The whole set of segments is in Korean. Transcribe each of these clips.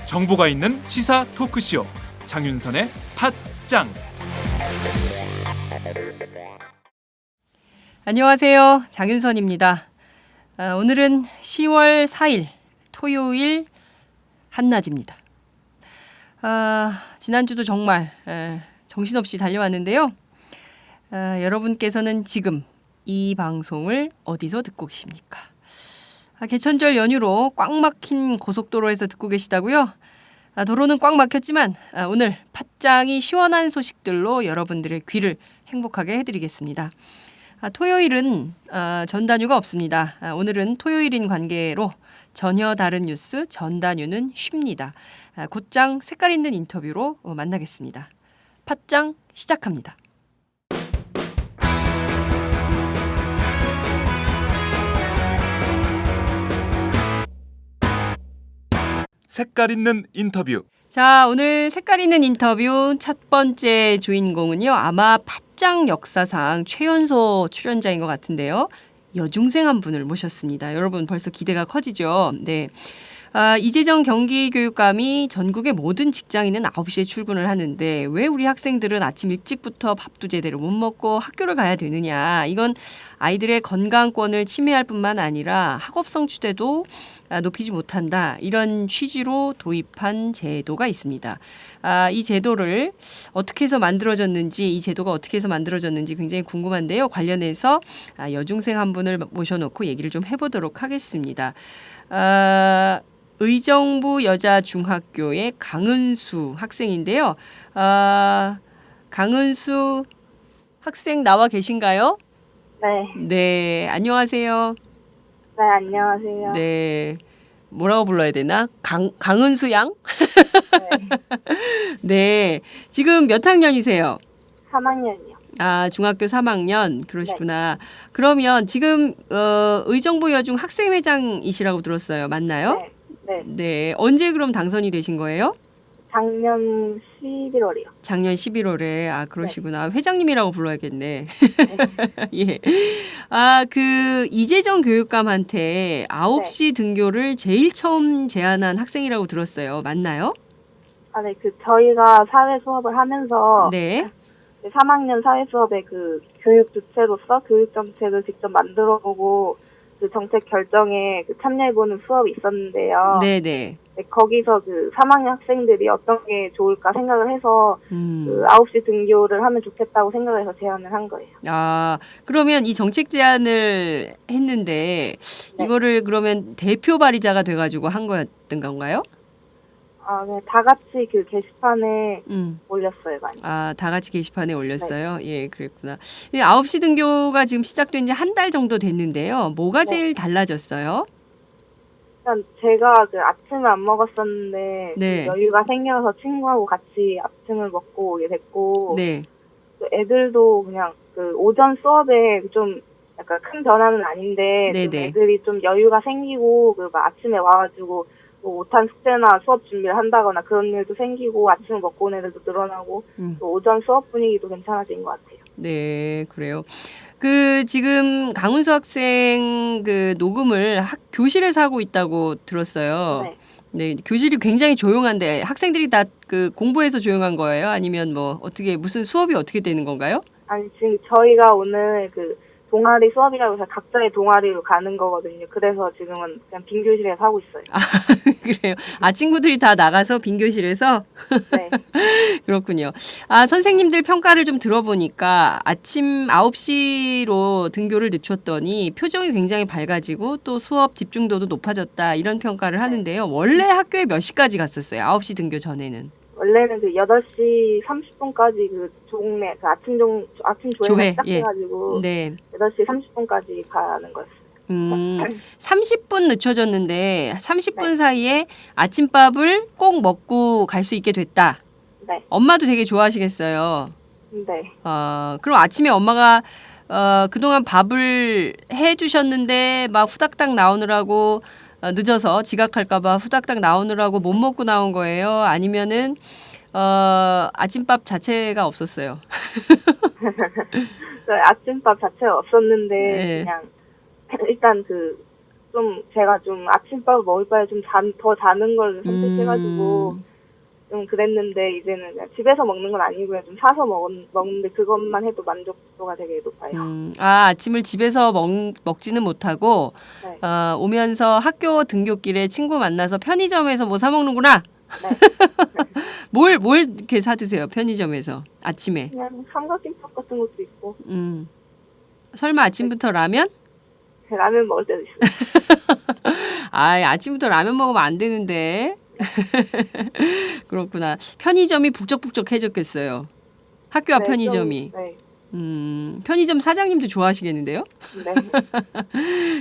정보가 있는 시사 토크쇼 장윤선의 팟짱. 안녕하세요. 장윤선입니다. 오늘은 10월 4일 토요일 한낮입니다. 지난주도 정말 정신없이 달려왔는데요. 여러분께서는 지금 이 방송을 어디서 듣고 계십니까? 개천절 연휴로 꽉 막힌 고속도로에서 듣고 계시다고요? 도로는 꽉 막혔지만 오늘 팟짱이 시원한 소식들로 여러분들의 귀를 행복하게 해드리겠습니다. 토요일은 전단유가 없습니다. 오늘은 토요일인 관계로 전혀 다른 뉴스 전단유는 쉽니다. 곧장 색깔 있는 인터뷰로 만나겠습니다. 팟짱 시작합니다. 색깔 있는 인터뷰. 자, 오늘 색깔 있는 인터뷰 첫 번째 주인공은요. 아마 팟짱 역사상 최연소 출연자인 것 같은데요. 여중생 한 분을 모셨습니다. 여러분 벌써 기대가 커지죠? 네. 이재정 경기교육감이 전국의 모든 직장인은 9시에 출근을 하는데 왜 우리 학생들은 아침 일찍부터 밥도 제대로 못 먹고 학교를 가야 되느냐. 이건 아이들의 건강권을 침해할 뿐만 아니라 학업 성취도도 높이지 못한다. 이런 취지로 도입한 제도가 있습니다. 이 제도를 어떻게 해서 만들어졌는지, 이 제도가 어떻게 해서 만들어졌는지 굉장히 궁금한데요. 관련해서 여중생 한 분을 모셔놓고 얘기를 좀 해보도록 하겠습니다. 의정부 여자중학교의 강은수 학생인데요. 강은수 학생 나와 계신가요? 네. 네, 안녕하세요. 네, 안녕하세요. 네, 뭐라고 불러야 되나? 강은수 양? 네. 네, 지금 몇 학년이세요? 3학년이요. 중학교 3학년 그러시구나. 그러면 지금 의정부 여중 학생회장이시라고 들었어요. 맞나요? 네. 네. 네, 언제 그럼 당선이 되신 거예요? 작년 11월이요. 작년 11월에. 그러시구나. 회장님이라고 불러야겠네. 예. 그 이재정 교육감한테 9시 등교를 제일 처음 제안한 학생이라고 들었어요. 맞나요? 네, 저희가 사회 수업을 하면서 네. 3학년 사회 수업에 교육 주체로서 교육 정책을 직접 만들어 보고 정책 결정에 참여해보는 수업이 있었는데요. 네네. 네, 거기서 3학년 학생들이 어떤 게 좋을까 생각을 해서 9시 등교를 하면 좋겠다고 생각을 해서 제안을 한 거예요. 그러면 이 정책 제안을 했는데 네. 이거를 그러면 대표 발의자가 돼가지고 한 거였던 건가요? 네, 다 같이 게시판에 올렸어요, 많이. 다 같이 게시판에 올렸어요? 네. 예, 그랬구나. 9시 등교가 지금 시작된 지 한 달 정도 됐는데요. 뭐가 제일 달라졌어요? 일단 제가 아침을 안 먹었었는데 네. 여유가 생겨서 친구하고 같이 아침을 먹고 오게 됐고 네. 애들도 그냥 오전 수업에 좀 약간 큰 변화는 아닌데 좀 애들이 좀 여유가 생기고 막 아침에 와가지고 못한 숙제나 수업 준비를 한다거나 그런 일도 생기고 아침을 먹고 온 애들도 늘어나고 또 오전 수업 분위기도 괜찮아진 것 같아요. 네, 그래요. 지금 강은수 학생 녹음을 교실에서 하고 있다고 들었어요. 네. 네, 교실이 굉장히 조용한데 학생들이 다 공부해서 조용한 거예요? 아니면 무슨 수업이 어떻게 되는 건가요? 아니, 지금 저희가 오늘 동아리 수업이라고 해서 각자의 동아리로 가는 거거든요. 그래서 지금은 그냥 빈 교실에서 하고 있어요. 그래요. 친구들이 다 나가서 빈 교실에서? 네. 그렇군요. 선생님들 평가를 좀 들어보니까 아침 9시로 등교를 늦췄더니 표정이 굉장히 밝아지고 또 수업 집중도도 높아졌다 이런 평가를 하는데요. 원래 학교에 몇 시까지 갔었어요? 9시 등교 전에는? 원래는 8시 30분까지 종례, 아침 조회가 시작해가지고 네. 8시 30분까지 가는 거였어요. 30분 늦춰졌는데 30분 사이에 아침밥을 꼭 먹고 갈 수 있게 됐다. 네. 엄마도 되게 좋아하시겠어요. 네. 그럼 아침에 엄마가 그동안 밥을 해주셨는데 막 후닥닥 나오느라고 늦어서 지각할까봐 후닥닥 나오느라고 못 먹고 나온 거예요? 아니면은 아침밥 자체가 없었어요. 아침밥 자체가 없었는데 네. 그냥 일단 좀 제가 좀 아침밥을 먹을 바에 좀 더 자는 걸 선택해가지고 좀 그랬는데 이제는 그냥 집에서 먹는 건 아니고요. 좀 사서 먹는데 그것만 해도 만족도가 되게 높아요. 아침을 집에서 먹지는 못하고 네. 오면서 학교 등굣길에 친구 만나서 편의점에서 뭐 사 먹는구나. 네. 뭘 이렇게 사 드세요? 편의점에서 아침에. 그냥 삼각김밥 같은 것도 있고 설마 아침부터 라면? 라면 먹을 때도 있어요. 아침부터 라면 먹으면 안 되는데. 그렇구나. 편의점이 북적북적해졌겠어요. 학교 앞 네, 편의점이. 네. 편의점 사장님도 좋아하시겠는데요? 네.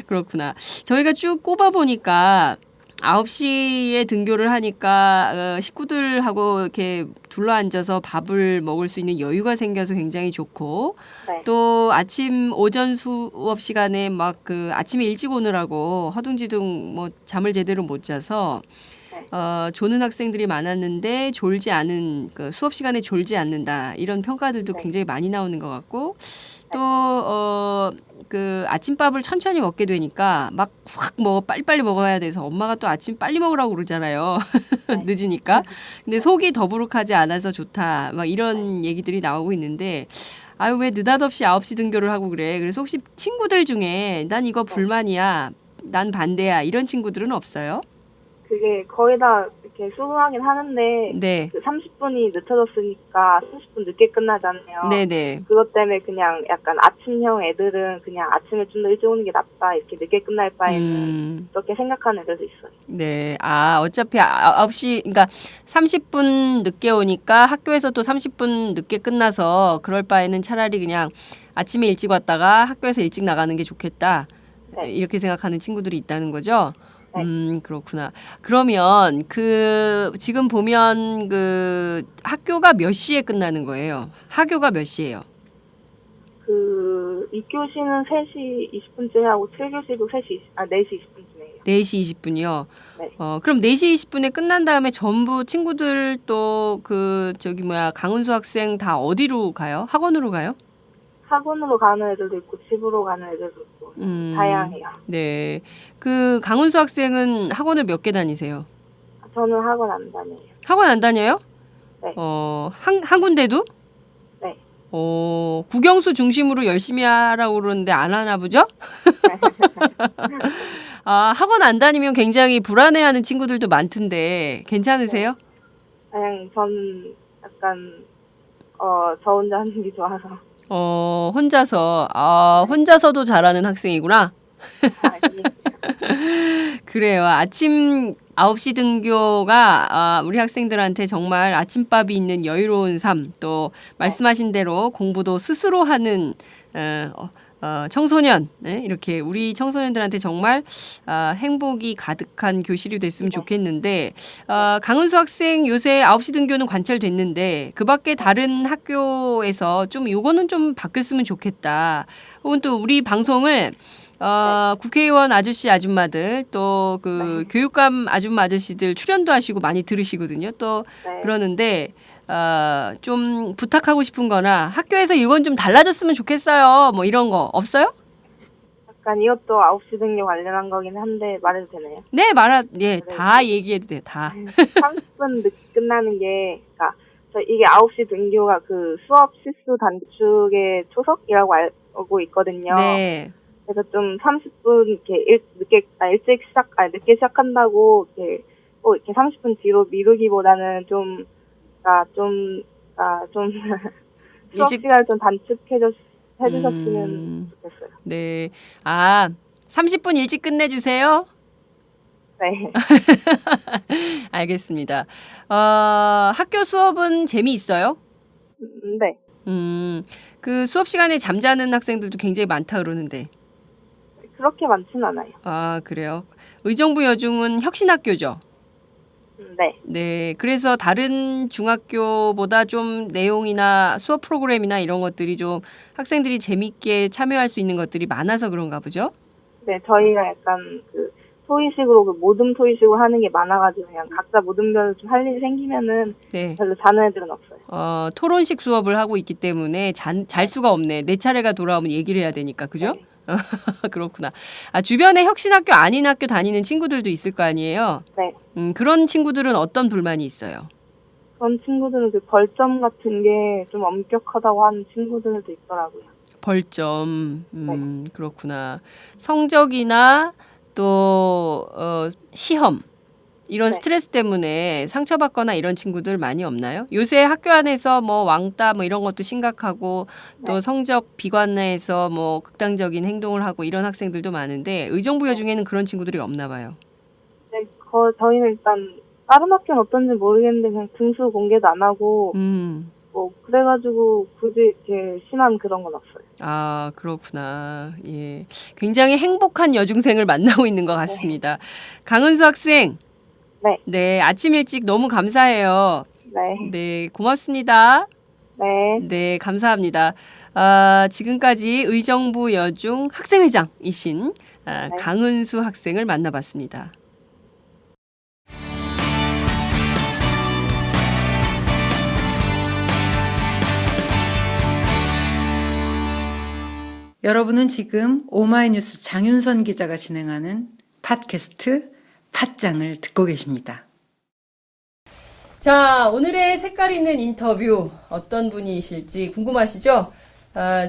그렇구나. 저희가 쭉 꼽아보니까 9시에 등교를 하니까 식구들하고 이렇게 둘러앉아서 밥을 먹을 수 있는 여유가 생겨서 굉장히 좋고 네. 또 오전 수업 시간에 막 아침에 일찍 오느라고 허둥지둥 뭐 잠을 제대로 못 자서 조는 학생들이 많았는데 수업 시간에 졸지 않는다 이런 평가들도 네. 굉장히 많이 나오는 것 같고 또 아침밥을 천천히 먹게 되니까 막 확 빨리빨리 먹어야 돼서 엄마가 또 아침 빨리 먹으라고 그러잖아요. 네. 늦으니까. 근데 속이 더부룩하지 않아서 좋다. 막 이런 얘기들이 나오고 있는데 왜 느닷없이 9시 등교를 하고 그래. 그래서 혹시 친구들 중에 난 이거 불만이야. 난 반대야. 이런 친구들은 없어요? 그게 거의 다 이렇게 수긍하긴 하는데 네. 30분이 늦춰졌으니까 30분 늦게 끝나잖아요. 네네. 그것 때문에 그냥 약간 아침형 애들은 그냥 아침에 좀 더 일찍 오는 게 낫다. 이렇게 늦게 끝날 바에는 그렇게 생각하는 애들도 있어요. 네. 어차피 9시, 그러니까 30분 늦게 오니까 학교에서 또 30분 늦게 끝나서 그럴 바에는 차라리 그냥 아침에 일찍 왔다가 학교에서 일찍 나가는 게 좋겠다. 네. 이렇게 생각하는 친구들이 있다는 거죠? 네. 그렇구나. 그러면 지금 보면 학교가 몇 시에 끝나는 거예요? 하교가 몇 시예요? 2교시는 3시 20분쯤에 하고 7교시도 4시 20분쯤이에요. 4시 20분이요? 네. 그럼 4시 20분에 끝난 다음에 전부 친구들 또 강은수 학생 다 어디로 가요? 학원으로 가요? 학원으로 가는 애들도 있고 집으로 가는 애들도 있고 다양해요. 네. 강은수 학생은 학원을 몇 개 다니세요? 저는 학원 안 다녀요. 학원 안 다녀요? 네. 한 군데도? 네. 국영수 중심으로 열심히 하라고 그러는데 안 하나 보죠? 학원 안 다니면 굉장히 불안해하는 친구들도 많던데 괜찮으세요? 그냥 저는 약간 저 혼자 하는 게 좋아서. 혼자서도 잘하는 학생이구나. 그래요. 아침 9시 등교가 우리 학생들한테 정말 아침밥이 있는 여유로운 삶, 또 말씀하신 대로 공부도 스스로 하는 청소년, 네? 이렇게 우리 청소년들한테 정말 행복이 가득한 교실이 됐으면 좋겠는데 강은수 학생 요새 9시 등교는 관찰됐는데 그 밖에 다른 학교에서 좀 요거는 좀 바뀌었으면 좋겠다. 혹은 또 우리 방송을 국회의원 아저씨 아줌마들 또 교육감 아줌마 아저씨들 출연도 하시고 많이 들으시거든요. 또 그러는데 좀 부탁하고 싶은 거나 학교에서 이건 좀 달라졌으면 좋겠어요. 뭐 이런 거 없어요? 약간 이것도 9시 등교 관련한 거긴 한데 말해도 되나요? 네, 다 얘기해도 돼요. 다. 30분 늦게 끝나는 게 이게 9시 등교가 수업 실수 단축의 초석이라고 알고 있거든요. 네. 그래서 좀 30분 이렇게 늦게 시작한다고 이렇게 30분 뒤로 미루기보다는 수업 시간을 좀 단축해 주셨으면 좋겠어요. 네. 30분 일찍 끝내주세요. 네. 알겠습니다. 학교 수업은 재미있어요? 네. 수업 시간에 잠자는 학생들도 굉장히 많다 그러는데. 그렇게 많지는 않아요. 그래요? 의정부 여중은 혁신학교죠? 네. 네. 그래서 다른 중학교보다 좀 내용이나 수업 프로그램이나 이런 것들이 좀 학생들이 재밌게 참여할 수 있는 것들이 많아서 그런가 보죠? 네. 저희가 약간 토의식으로 그 모듬 토의식으로 하는 게 많아가지고 그냥 각자 모듬별로 좀 할 일이 생기면은 네. 별로 자는 애들은 없어요. 토론식 수업을 하고 있기 때문에 잘 수가 없네. 내 차례가 돌아오면 얘기를 해야 되니까. 그죠? 네. 그렇구나. 주변에 혁신학교 아닌 학교 다니는 친구들도 있을 거 아니에요? 네. 그런 친구들은 어떤 불만이 있어요? 그런 친구들은 그 벌점 같은 게 좀 엄격하다고 하는 친구들도 있더라고요. 벌점. 그렇구나. 성적이나 또 시험 이런 네. 스트레스 때문에 상처받거나 이런 친구들 많이 없나요? 요새 학교 안에서 뭐 왕따 뭐 이런 것도 심각하고 또 네. 성적 비관해서 뭐 극단적인 행동을 하고 이런 학생들도 많은데 의정부여 중에는 그런 친구들이 없나 봐요. 네, 저희는 일단 다른 학교는 어떤지 모르겠는데 그냥 등수 공개도 안 하고 뭐 그래가지고 굳이 이렇게 심한 그런 건 없어요. 아, 그렇구나. 예. 굉장히 행복한 여중생을 만나고 있는 것 같습니다. 강은수 학생. 네. 네, 아침 일찍 너무 감사해요. 네. 네, 고맙습니다. 네. 네, 감사합니다. 지금까지 의정부 여중 학생회장이신 네. 강은수 학생을 만나봤습니다. 여러분은 지금 오마이뉴스 장윤선 기자가 진행하는 팟캐스트 팟짱을 듣고 계십니다. 자, 오늘의 색깔 있는 인터뷰 어떤 분이실지 궁금하시죠?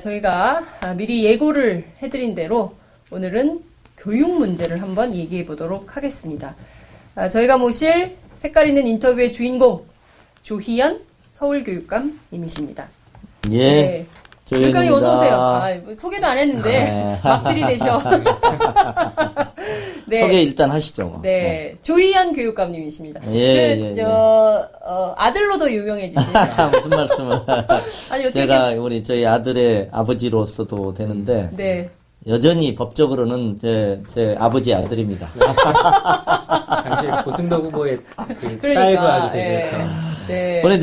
저희가 미리 예고를 해드린 대로 오늘은 교육 문제를 한번 얘기해 보도록 하겠습니다. 저희가 모실 색깔 있는 인터뷰의 주인공 조희연 서울교육감님이십니다. 예. 네. 교육감님 어서 오세요. 소개도 안 했는데 막 들이대셔. 네. 소개 일단 하시죠. 네. 조희연 교육감님이십니다. 아들로도 유명해지신. 무슨 말씀을. 아니, 어떻게. 제가 저희 아들의 아버지로서도 되는데. 네. 여전히 법적으로는 제 아버지의 아들입니다. 당시 고승덕 후보의 그러니까, 딸과 아주 대결했던. 네. 오늘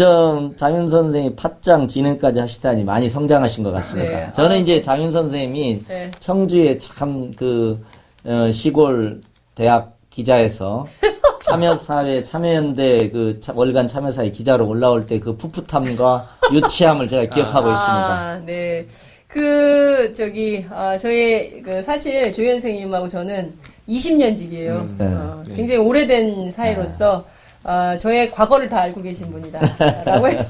장윤 선생님이 팟짱 진행까지 하시다니 많이 성장하신 것 같습니다. 네. 저는 이제 장윤 선생님이 네. 청주의 참 시골 대학 기자에서 참여사회 참여연대 월간 참여사회 기자로 올라올 때 그 풋풋함과 유치함을 제가 기억하고 있습니다. 네. 저희, 사실 조희연 선생님하고 저는 20년직이에요. 네. 굉장히 오래된 사이로서, 저의 과거를 다 알고 계신 분이다. 라고 해서.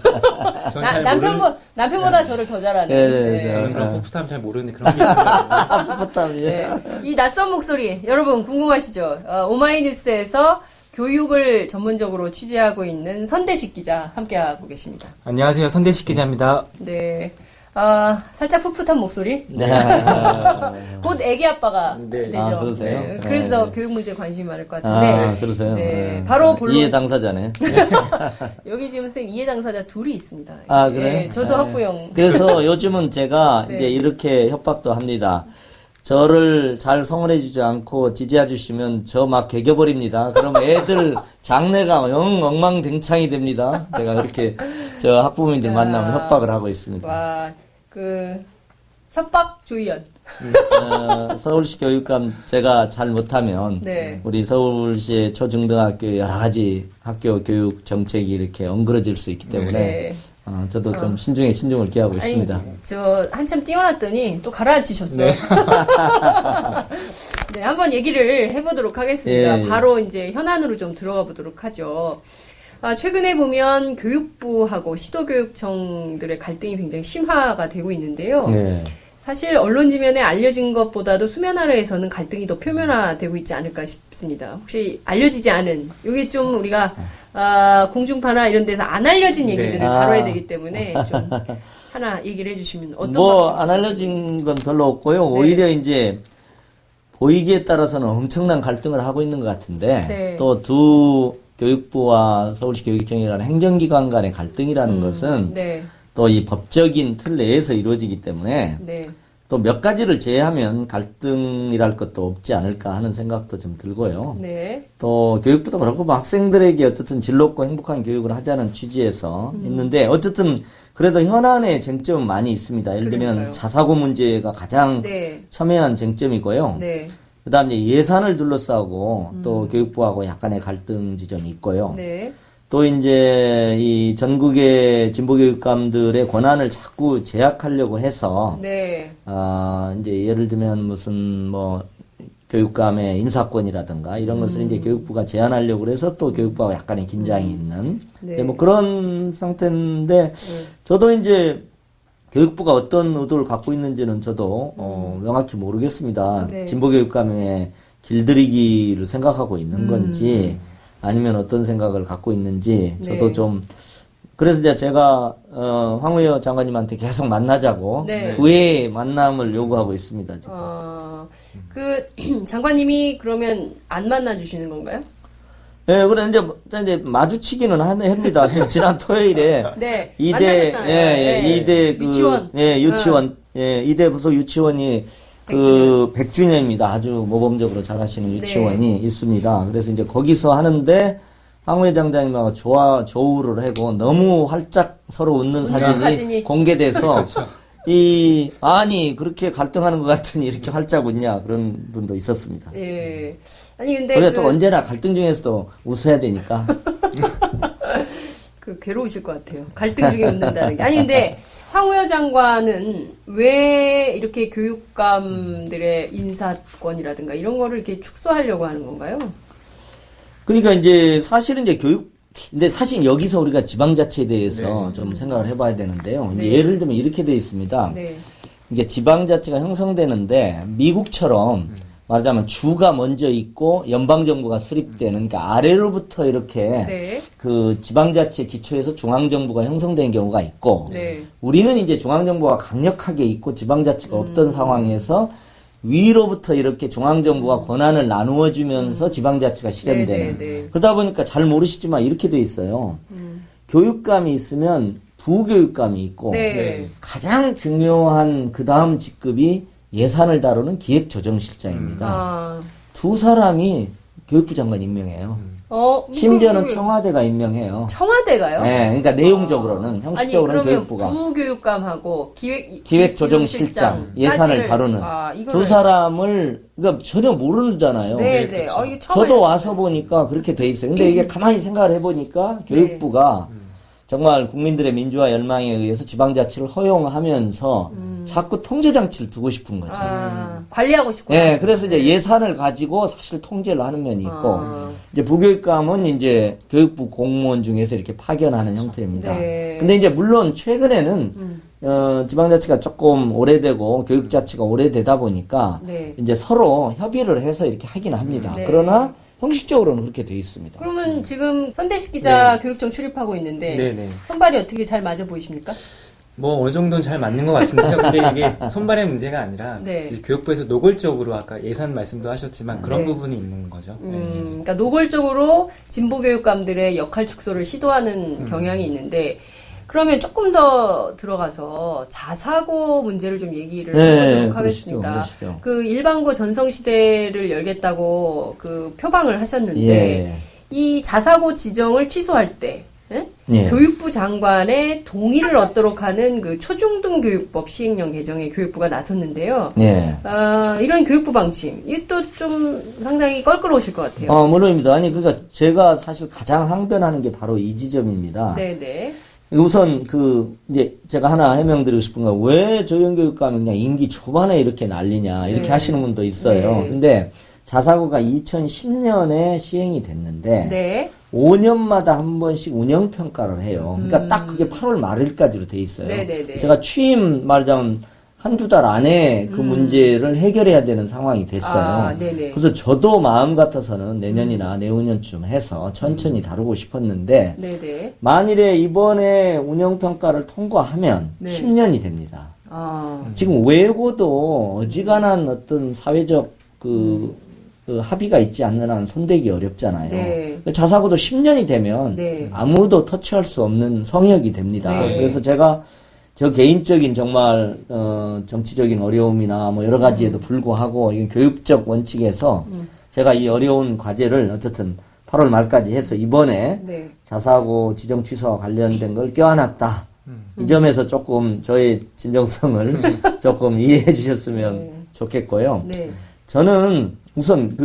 남편보다 저를 더 잘 아는. 네. 저는 그런 풋풋함 잘 모르는데 그런 게 있어요. 풋풋함, 예. 네. 이 낯선 목소리, 여러분 궁금하시죠? 오마이뉴스에서 교육을 전문적으로 취재하고 있는 선대식 기자 함께하고 계십니다. 안녕하세요. 선대식 기자입니다. 네. 살짝 풋풋한 목소리? 네. 곧 애기 아빠가 네. 되죠. 그러세요? 네. 그래서 네. 교육 문제에 관심이 많을 것 같은데. 그러세요? 네. 바로 본론. 이해 당사자네. 여기 지금 선생님 이해 당사자 둘이 있습니다. 그래요? 네, 저도 학부형. 그래서 요즘은 제가 네. 이제 이렇게 협박도 합니다. 저를 잘 성원해주지 않고 지지해 주시면 저 막 개겨버립니다. 그럼 애들 장래가 엉망댕창이 됩니다. 제가 그렇게 저 학부모님들 만나면 협박을 하고 있습니다. 와, 협박 조희연. 서울시 교육감 제가 잘 못하면 네. 우리 서울시의 초중등학교 여러 가지 학교 교육 정책이 이렇게 엉그러질 수 있기 때문에 네. 저도 좀 신중을 기하고 있습니다. 저 한참 띄워놨더니 또 가라앉히셨어요. 네. 네, 한번 얘기를 해보도록 하겠습니다. 예. 바로 이제 현안으로 좀 들어가 보도록 하죠. 최근에 보면 교육부하고 시도교육청들의 갈등이 굉장히 심화가 되고 있는데요. 네. 사실 언론 지면에 알려진 것보다도 수면 아래에서는 갈등이 더 표면화되고 있지 않을까 싶습니다. 혹시 알려지지 않은, 이게 좀 우리가 공중파나 이런 데서 안 알려진 얘기들을 네. 다뤄야 되기 때문에 좀 하나 얘기를 해주시면 어떤 안 알려진 건 별로 없고요. 네. 오히려 이제 보이기에 따라서는 엄청난 갈등을 하고 있는 것 같은데 네. 또 두 교육부와 서울시 교육청이라는 행정기관 간의 갈등이라는 것은 네, 또 이 법적인 틀 내에서 이루어지기 때문에 네, 또 몇 가지를 제외하면 갈등이랄 것도 없지 않을까 하는 생각도 좀 들고요. 네, 또 교육부도 그렇고 뭐 학생들에게 어쨌든 즐겁고 행복한 교육을 하자는 취지에서 있는데 어쨌든 그래도 현안의 쟁점은 많이 있습니다. 예를 들면 그러니까요. 자사고 문제가 가장 네, 첨예한 쟁점이고요. 네, 그다음에 이제 예산을 둘러싸고 또 교육부하고 약간의 갈등 지점이 있고요. 네. 또 이제 이 전국의 진보교육감들의 권한을 자꾸 제약하려고 해서 네. 이제 예를 들면 무슨 뭐 교육감의 인사권이라든가 이런 것을 이제 교육부가 제한하려고 그래서 또 교육부하고 약간의 긴장이 있는 네. 뭐 그런 상태인데 저도 이제 교육부가 어떤 의도를 갖고 있는지는 저도 명확히 모르겠습니다. 네. 진보교육감의 길들이기를 생각하고 있는 건지 아니면 어떤 생각을 갖고 있는지 저도 네. 좀 그래서 이제 제가 황우여 장관님한테 계속 만나자고 네. 9회의 만남을 요구하고 있습니다. 지금. 그 장관님이 그러면 안 만나 주시는 건가요? 예, 그래 이제 마주치기는 합니다. 지금 지난 토요일에 네. 이대 만나셨잖아요. 이대 그 유치원. 유치원 이대 부속 유치원이 그 100주년입니다. 아주 모범적으로 잘하시는 유치원이 있습니다. 그래서 이제 거기서 하는데 황우여 장장님하고 조우를 하고 너무 활짝 서로 웃는 사진이 공개돼서 그렇죠. 아니 그렇게 갈등하는 것 같으니 이렇게 활짝 웃냐 그런 분도 있었습니다. 예. 아니 근데 그래 또 언제나 갈등 중에서도 웃어야 되니까. 그 괴로우실 것 같아요. 갈등 중에 웃는다는 게. 아니 근데 황우여 장관은 왜 이렇게 교육감들의 인사권이라든가 이런 거를 이렇게 축소하려고 하는 건가요? 그러니까 이제 사실은 이제 근데 사실 여기서 우리가 지방자치에 대해서 좀 생각을 해봐야 되는데요. 이제 예를 들면 이렇게 돼 있습니다. 네. 이게 지방자치가 형성되는데 미국처럼 말하자면 주가 먼저 있고 연방정부가 수립되는 그러니까 아래로부터 이렇게 네. 그 지방자치의 기초에서 중앙정부가 형성된 경우가 있고 네. 우리는 이제 중앙정부가 강력하게 있고 지방자치가 없던 상황에서 위로부터 이렇게 중앙정부가 권한을 나누어 주면서 지방자치가 실현되는 네. 그러다 보니까 잘 모르시지만 이렇게 돼 있어요. 교육감이 있으면 부교육감이 있고 네. 가장 중요한 그 다음 직급이 예산을 다루는 기획조정실장입니다. 두 사람이 교육부 장관 임명해요. 심지어는 청와대가 임명해요. 청와대가요? 네, 그러니까 내용적으로는 형식적으로는 교육부가 부교육감하고 기획조정실장 예산을 다루는 두 사람을 그러니까 전혀 모르잖아요. 네. 그렇죠. 이거 처음 저도 알았어요. 와서 보니까 그렇게 돼 있어요. 근데 이게 가만히 생각을 해보니까 교육부가 정말 국민들의 민주화 열망에 의해서 지방자치를 허용하면서 자꾸 통제장치를 두고 싶은 거죠. 관리하고 싶고. 네, 그래서 이제 예산을 가지고 사실 통제를 하는 면이 있고, 이제 부교육감은 이제 교육부 공무원 중에서 이렇게 파견하는 형태입니다. 네. 근데 이제 물론 최근에는, 지방자치가 조금 오래되고 교육자치가 오래되다 보니까, 네. 이제 서로 협의를 해서 이렇게 하긴 합니다. 네. 그러나 형식적으로는 그렇게 돼 있습니다. 그러면 지금 선대식 기자 교육청 출입하고 있는데 네네. 선발이 어떻게 잘 맞아 보이십니까? 뭐 어느 정도는 잘 맞는 것 같은데요. 근데 이게 손발의 문제가 아니라 네. 이 교육부에서 노골적으로 아까 예산 말씀도 하셨지만 그런 네. 부분이 있는 거죠. 그러니까 노골적으로 진보 교육감들의 역할 축소를 시도하는 경향이 있는데 그러면 조금 더 들어가서 자사고 문제를 좀 얘기를 해보도록 하겠습니다. 그러시죠. 그 일반고 전성시대를 열겠다고 그 표방을 하셨는데 예. 이 자사고 지정을 취소할 때 예. 교육부 장관의 동의를 얻도록 하는 그 초중등교육법 시행령 개정에 교육부가 나섰는데요. 예. 이런 교육부 방침, 이게 또 좀 상당히 껄끄러우실 것 같아요. 물론입니다. 아니, 그러니까 제가 사실 가장 항변하는 게 바로 이 지점입니다. 네네. 우선 이제 제가 하나 해명드리고 싶은 건 왜 조영교육감이 그냥 임기 초반에 이렇게 난리냐 이렇게 네. 하시는 분도 있어요. 네. 근데 자사고가 2010년에 시행이 됐는데 네. 5년마다 한 번씩 운영평가를 해요. 그러니까 딱 그게 8월 말일까지로 돼 있어요. 네네네. 제가 취임 말하자면 한두 달 안에 그 문제를 해결해야 되는 상황이 됐어요. 네네. 그래서 저도 마음 같아서는 내년이나 내후년쯤 해서 천천히 다루고 싶었는데 네네. 만일에 이번에 운영평가를 통과하면 네. 10년이 됩니다. 아, 지금 외고도 어지간한 어떤 사회적 합의가 있지 않는 한 손대기 어렵잖아요. 네. 자사고도 10년이 되면 네. 아무도 터치할 수 없는 성역이 됩니다. 네. 그래서 제가 저 개인적인 정말 정치적인 어려움이나 뭐 여러 가지에도 불구하고 이 교육적 원칙에서 제가 이 어려운 과제를 어쨌든 8월 말까지 해서 이번에 네. 자사고 지정 취소와 관련된 걸 껴안았다. 이 점에서 조금 저의 진정성을 조금 이해해 주셨으면 좋겠고요. 네. 저는 우선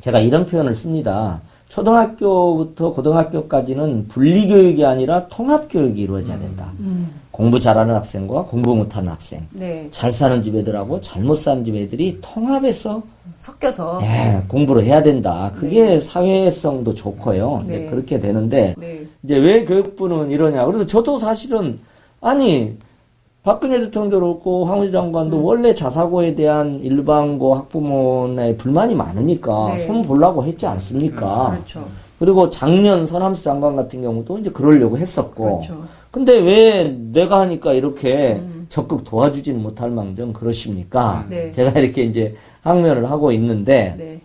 제가 이런 표현을 씁니다. 초등학교부터 고등학교까지는 분리교육이 아니라 통합교육이 이루어져야 된다. 공부 잘하는 학생과 공부 못하는 학생, 네. 잘 사는 집 애들하고 잘못 사는 집 애들이 통합해서 섞여서. 공부를 해야 된다. 그게 사회성도 좋고요. 네. 그렇게 되는데 네. 이제 왜 교육부는 이러냐. 그래서 저도 사실은 박근혜 대통령도 그렇고 황운하 장관도 원래 자사고에 대한 일반고 학부모의 불만이 많으니까 네. 손 보려고 했지 않습니까? 그렇죠. 그리고 작년 서남수 장관 같은 경우도 이제 그러려고 했었고. 그렇죠. 근데 왜 내가 하니까 이렇게 적극 도와주지는 못할 망정 그러십니까? 네. 제가 이렇게 이제 항면을 하고 있는데 네.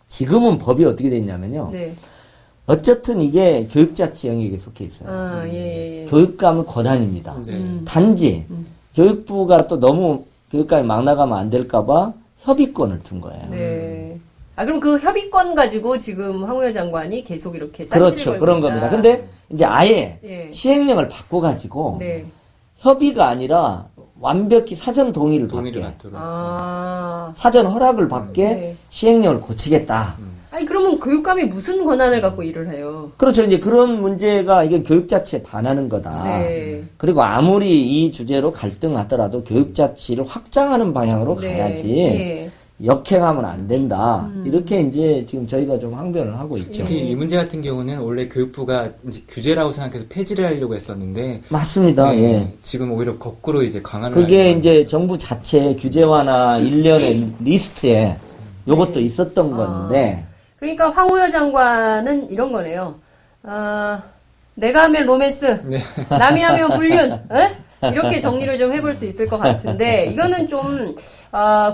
지금은 법이 어떻게 됐냐면요. 네. 어쨌든 이게 교육자치 영역에 속해 있어요. 아, 예. 교육감은 권한입니다. 네. 단지 교육부가 또 너무 교육감이 막 나가면 안 될까봐 협의권을 둔 거예요. 네. 아, 그럼 그 협의권 가지고 지금 황우여 장관이 계속 이렇게 그렇죠. 그런 겁니다. 근데 이제 아예 예. 시행령을 바꿔가지고 네. 협의가 아니라 완벽히 사전 동의를 동의를 받게, 받도록. 아. 사전 허락을 받게 네. 시행령을 고치겠다. 아니, 그러면 교육감이 무슨 권한을 갖고 일을 해요? 그렇죠. 이제 그런 문제가 이게 교육 자치에 반하는 거다. 네. 그리고 아무리 이 주제로 갈등하더라도 교육 자치를 확장하는 방향으로 네. 가야지 예. 역행하면 안 된다. 이렇게 이제 지금 저희가 좀 항변을 하고 있죠. 특히 이 문제 같은 경우는 원래 교육부가 이제 규제라고 생각해서 폐지를 하려고 했었는데 맞습니다. 네, 예. 지금 오히려 거꾸로 이제 강화를 그게 하려고 이제 정부 자체 규제화나 일련의 리스트에 요것도 있었던 건데 그러니까 황우여 장관은 이런 거네요. 내가 하면 로맨스, 네. 남이 하면 불륜, 에? 이렇게 정리를 좀 해볼 수 있을 것 같은데 이거는 좀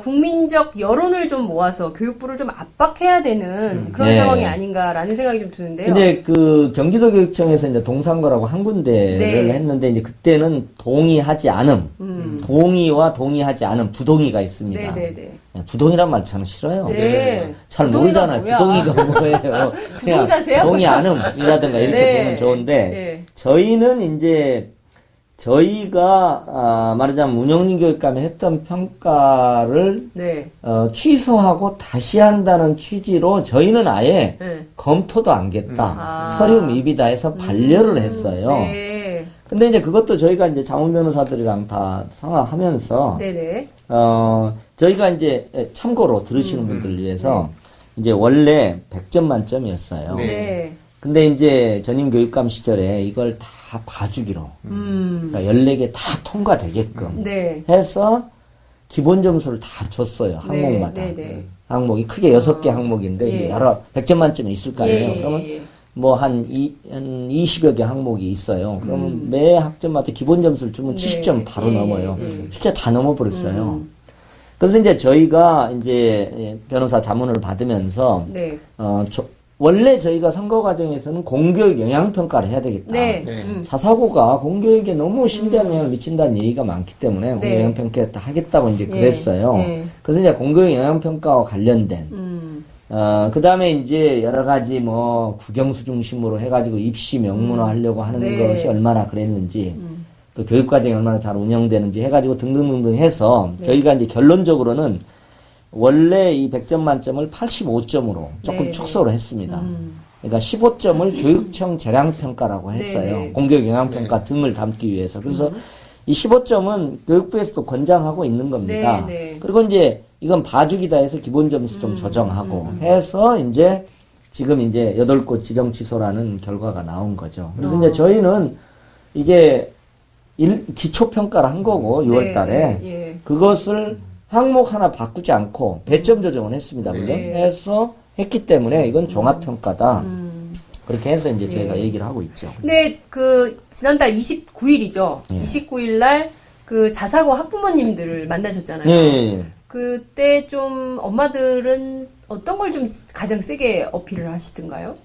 국민적 여론을 좀 모아서 교육부를 좀 압박해야 되는 그런 네. 상황이 아닌가라는 생각이 좀 드는데요. 근데 경기도교육청에서 이제 동산거라고 한 군데를 네. 했는데 이제 그때는 동의하지 않음, 동의와 동의하지 않음 부동의가 있습니다. 네네네. 부동이란 말 참 싫어요. 네. 잘 부동이란 모르잖아요. 뭐야? 부동이가 뭐예요. 부동자세요? 동의 않음이라든가 이렇게 네. 보면 좋은데 네. 저희는 이제 저희가 말하자면 운영진 교육감이 했던 평가를 네. 취소하고 다시 한다는 취지로 저희는 아예 네. 검토도 안 겠다. 아. 서류 미비다 해서 반려를 했어요. 네. 근데 이제 그것도 저희가 이제 자문 변호사들이랑 다 상화하면서 네네. 저희가 이제 참고로 들으시는 분들을 위해서 이제 원래 100점 만점이었어요. 네. 네. 근데 이제 전임 교육감 시절에 이걸 다 봐주기로 그러니까 14개 다 통과되게끔 네. 해서 기본 점수를 다 줬어요. 항목마다. 네. 네. 항목이 크게 6개 항목인데 예. 이제 여러 100점 만점이 있을 거 아니에요. 예, 그러면 예. 뭐 한 20여 개 항목이 있어요. 그러면 매 학점마다 기본 점수를 주면 네. 70점 바로 예, 넘어요. 예. 실제 다 넘어버렸어요. 그래서 이제 저희가 이제 변호사 자문을 받으면서 네. 원래 저희가 선거 과정에서는 공교육 영향평가를 해야 되겠다. 네. 네. 자사고가 공교육에 너무 심대한 영향을 미친다는 얘기가 많기 때문에 네. 공교육 영향평가 하겠다고 이제 예. 그랬어요. 예. 그래서 이제 공교육 영향평가와 관련된 그 다음에 이제 여러 가지 뭐 국영수 중심으로 해가지고 입시 명문화 하려고 하는 네. 것이 얼마나 그랬는지 또 교육과정이 얼마나 잘 운영되는지 해가지고 등등등등 해서 네. 저희가 이제 결론적으로는 원래 이 100점 만점을 85점으로 조금 네. 축소를 했습니다. 그러니까 15점을 교육청 재량평가라고 했어요. 네, 네. 공교육 영향평가 등을 담기 위해서. 그래서 이 15점은 교육부에서도 권장하고 있는 겁니다. 네, 네. 그리고 이제 이건 봐주기다 해서 기본 점수 좀 조정하고 해서 이제 지금 이제 8곳 지정 취소라는 결과가 나온 거죠. 그래서 이제 저희는 이게 기초평가를 한 거고 6월 달에 예. 그것을 항목 하나 바꾸지 않고 배점 조정을 했습니다. 물론 네. 해서 했기 때문에 이건 종합평가다. 그렇게 해서 이제 저희가 예. 얘기를 하고 있죠. 근데 지난달 29일이죠. 예. 29일 날 자사고 학부모님들을 만나셨잖아요. 예. 그때 좀 엄마들은 어떤 걸 좀 가장 세게 어필을 하시던가요?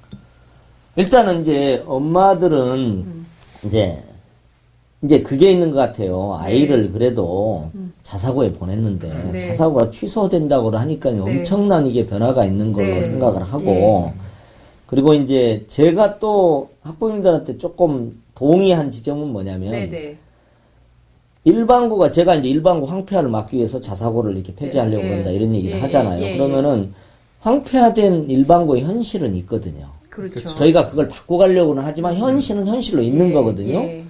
일단은 이제 엄마들은 이제 그게 있는 것 같아요. 아이를 그래도 자사고에 보냈는데 네. 자사고가 취소된다고 하니까 엄청난 이게 변화가 있는 걸로 네. 생각을 하고 그리고 이제 제가 또 학부모님들한테 조금 동의한 지점은 뭐냐면 네네. 일반고가 제가 이제 일반고 황폐화를 막기 위해서 자사고를 이렇게 폐지하려고 예, 한다 이런 얘기를 예, 하잖아요. 예, 예. 그러면은 황폐화된 일반고의 현실은 있거든요. 그렇죠. 저희가 그걸 바꿔가려고는 하지만 현실은 현실로 있는 거거든요. 예.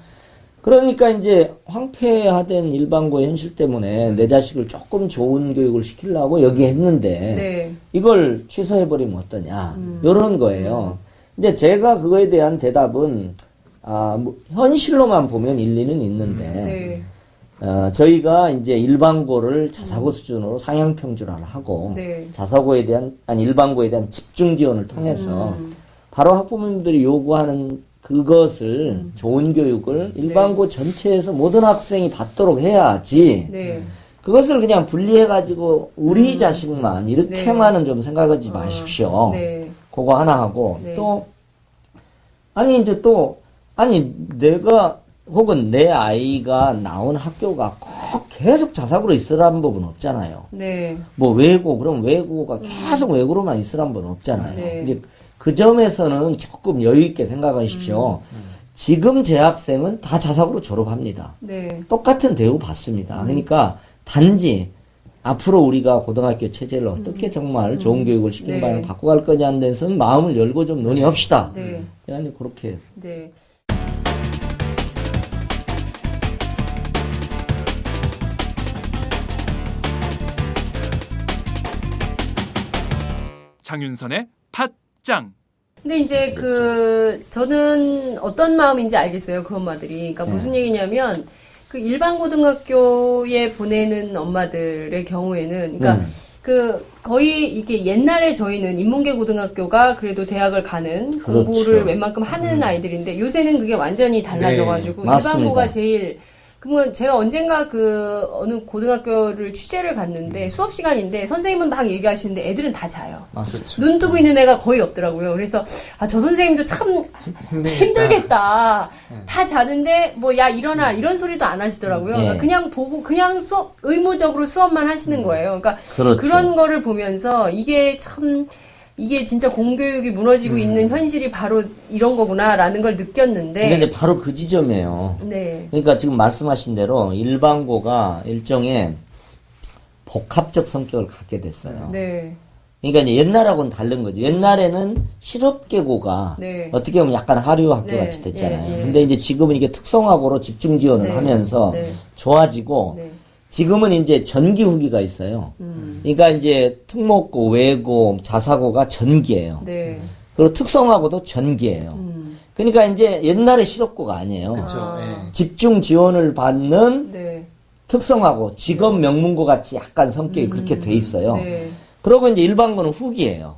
그러니까 이제 황폐화된 일반고의 현실 때문에 내 자식을 조금 좋은 교육을 시키려고 여기 했는데 네. 이걸 취소해버리면 어떠냐. 이런 거예요. 이제 제가 그거에 대한 대답은 뭐 현실로만 보면 일리는 있는데 네. 저희가 이제 일반고를 자사고 수준으로 상향 평준화를 하고 네. 자사고에 대한 일반고에 대한 집중 지원을 통해서 바로 학부모님들이 요구하는 그것을 좋은 교육을 일반고 전체에서 모든 학생이 받도록 해야지. 네. 그것을 그냥 분리해가지고 우리 자식만 이렇게만은 좀 생각하지 마십시오. 네. 그거 하나 하고 네. 또 내가 혹은 내 아이가 나온 학교가 꼭 계속 자사고로 있으라는 법은 없잖아요. 네. 뭐 외고 그럼 외고가 계속 외고로만 있으라는 법은 없잖아요. 네. 이제 그 점에서는 조금 여유 있게 생각하십시오. 지금 제 학생은 다 자사고로 졸업합니다. 네. 똑같은 대우 받습니다. 그러니까 단지 앞으로 우리가 고등학교 체제를 어떻게 정말 좋은 교육을 시키는 네. 방향을 바꿔갈 거냐는 데서는 마음을 열고 좀 논의합시다. 네. 아니 그렇게. 네. 장윤선의 팟짱. 근데 이제 저는 어떤 마음인지 알겠어요. 그 엄마들이. 그러니까 무슨 얘기냐면 그 일반 고등학교에 보내는 엄마들의 경우에는 그러니까 거의 이게 옛날에 저희는 인문계 고등학교가 그래도 대학을 가는 그렇죠. 공부를 웬만큼 하는 아이들인데 요새는 그게 완전히 달라져가지고 네, 맞습니다. 일반고가 제일 그러면 제가 언젠가 어느 고등학교를 취재를 갔는데 수업 시간인데 선생님은 막 얘기하시는데 애들은 다 자요. 맞습니다. 눈 뜨고 있는 애가 거의 없더라고요. 그래서 저 선생님도 참 힘들겠다. 다 자는데 뭐 야 일어나 이런 소리도 안 하시더라고요. 그러니까 그냥 보고 그냥 수업 의무적으로 수업만 하시는 거예요. 그러니까 그렇죠. 그런 거를 보면서 이게 진짜 공교육이 무너지고 있는 현실이 바로 이런 거구나라는 걸 느꼈는데. 근데 바로 그 지점이에요. 네. 그러니까 지금 말씀하신 대로 일반고가 일종의 복합적 성격을 갖게 됐어요. 네. 그러니까 이제 옛날하고는 다른 거죠. 옛날에는 실업계고가 네. 어떻게 보면 약간 하류 학교 네. 같이 됐잖아요. 예, 예. 근데 이제 지금은 이게 특성화고로 집중 지원을 네. 하면서 네. 좋아지고 네. 지금은 이제 전기 후기가 있어요. 그러니까 이제 특목고, 외고, 자사고가 전기예요. 네. 그리고 특성화고도 전기예요. 그러니까 이제 옛날에 실업고가 아니에요. 그렇죠. 집중 지원을 받는 네. 특성화고 직업 명문고 같이 약간 성격이 그렇게 돼 있어요. 네. 그러고 이제 일반고는 후기예요.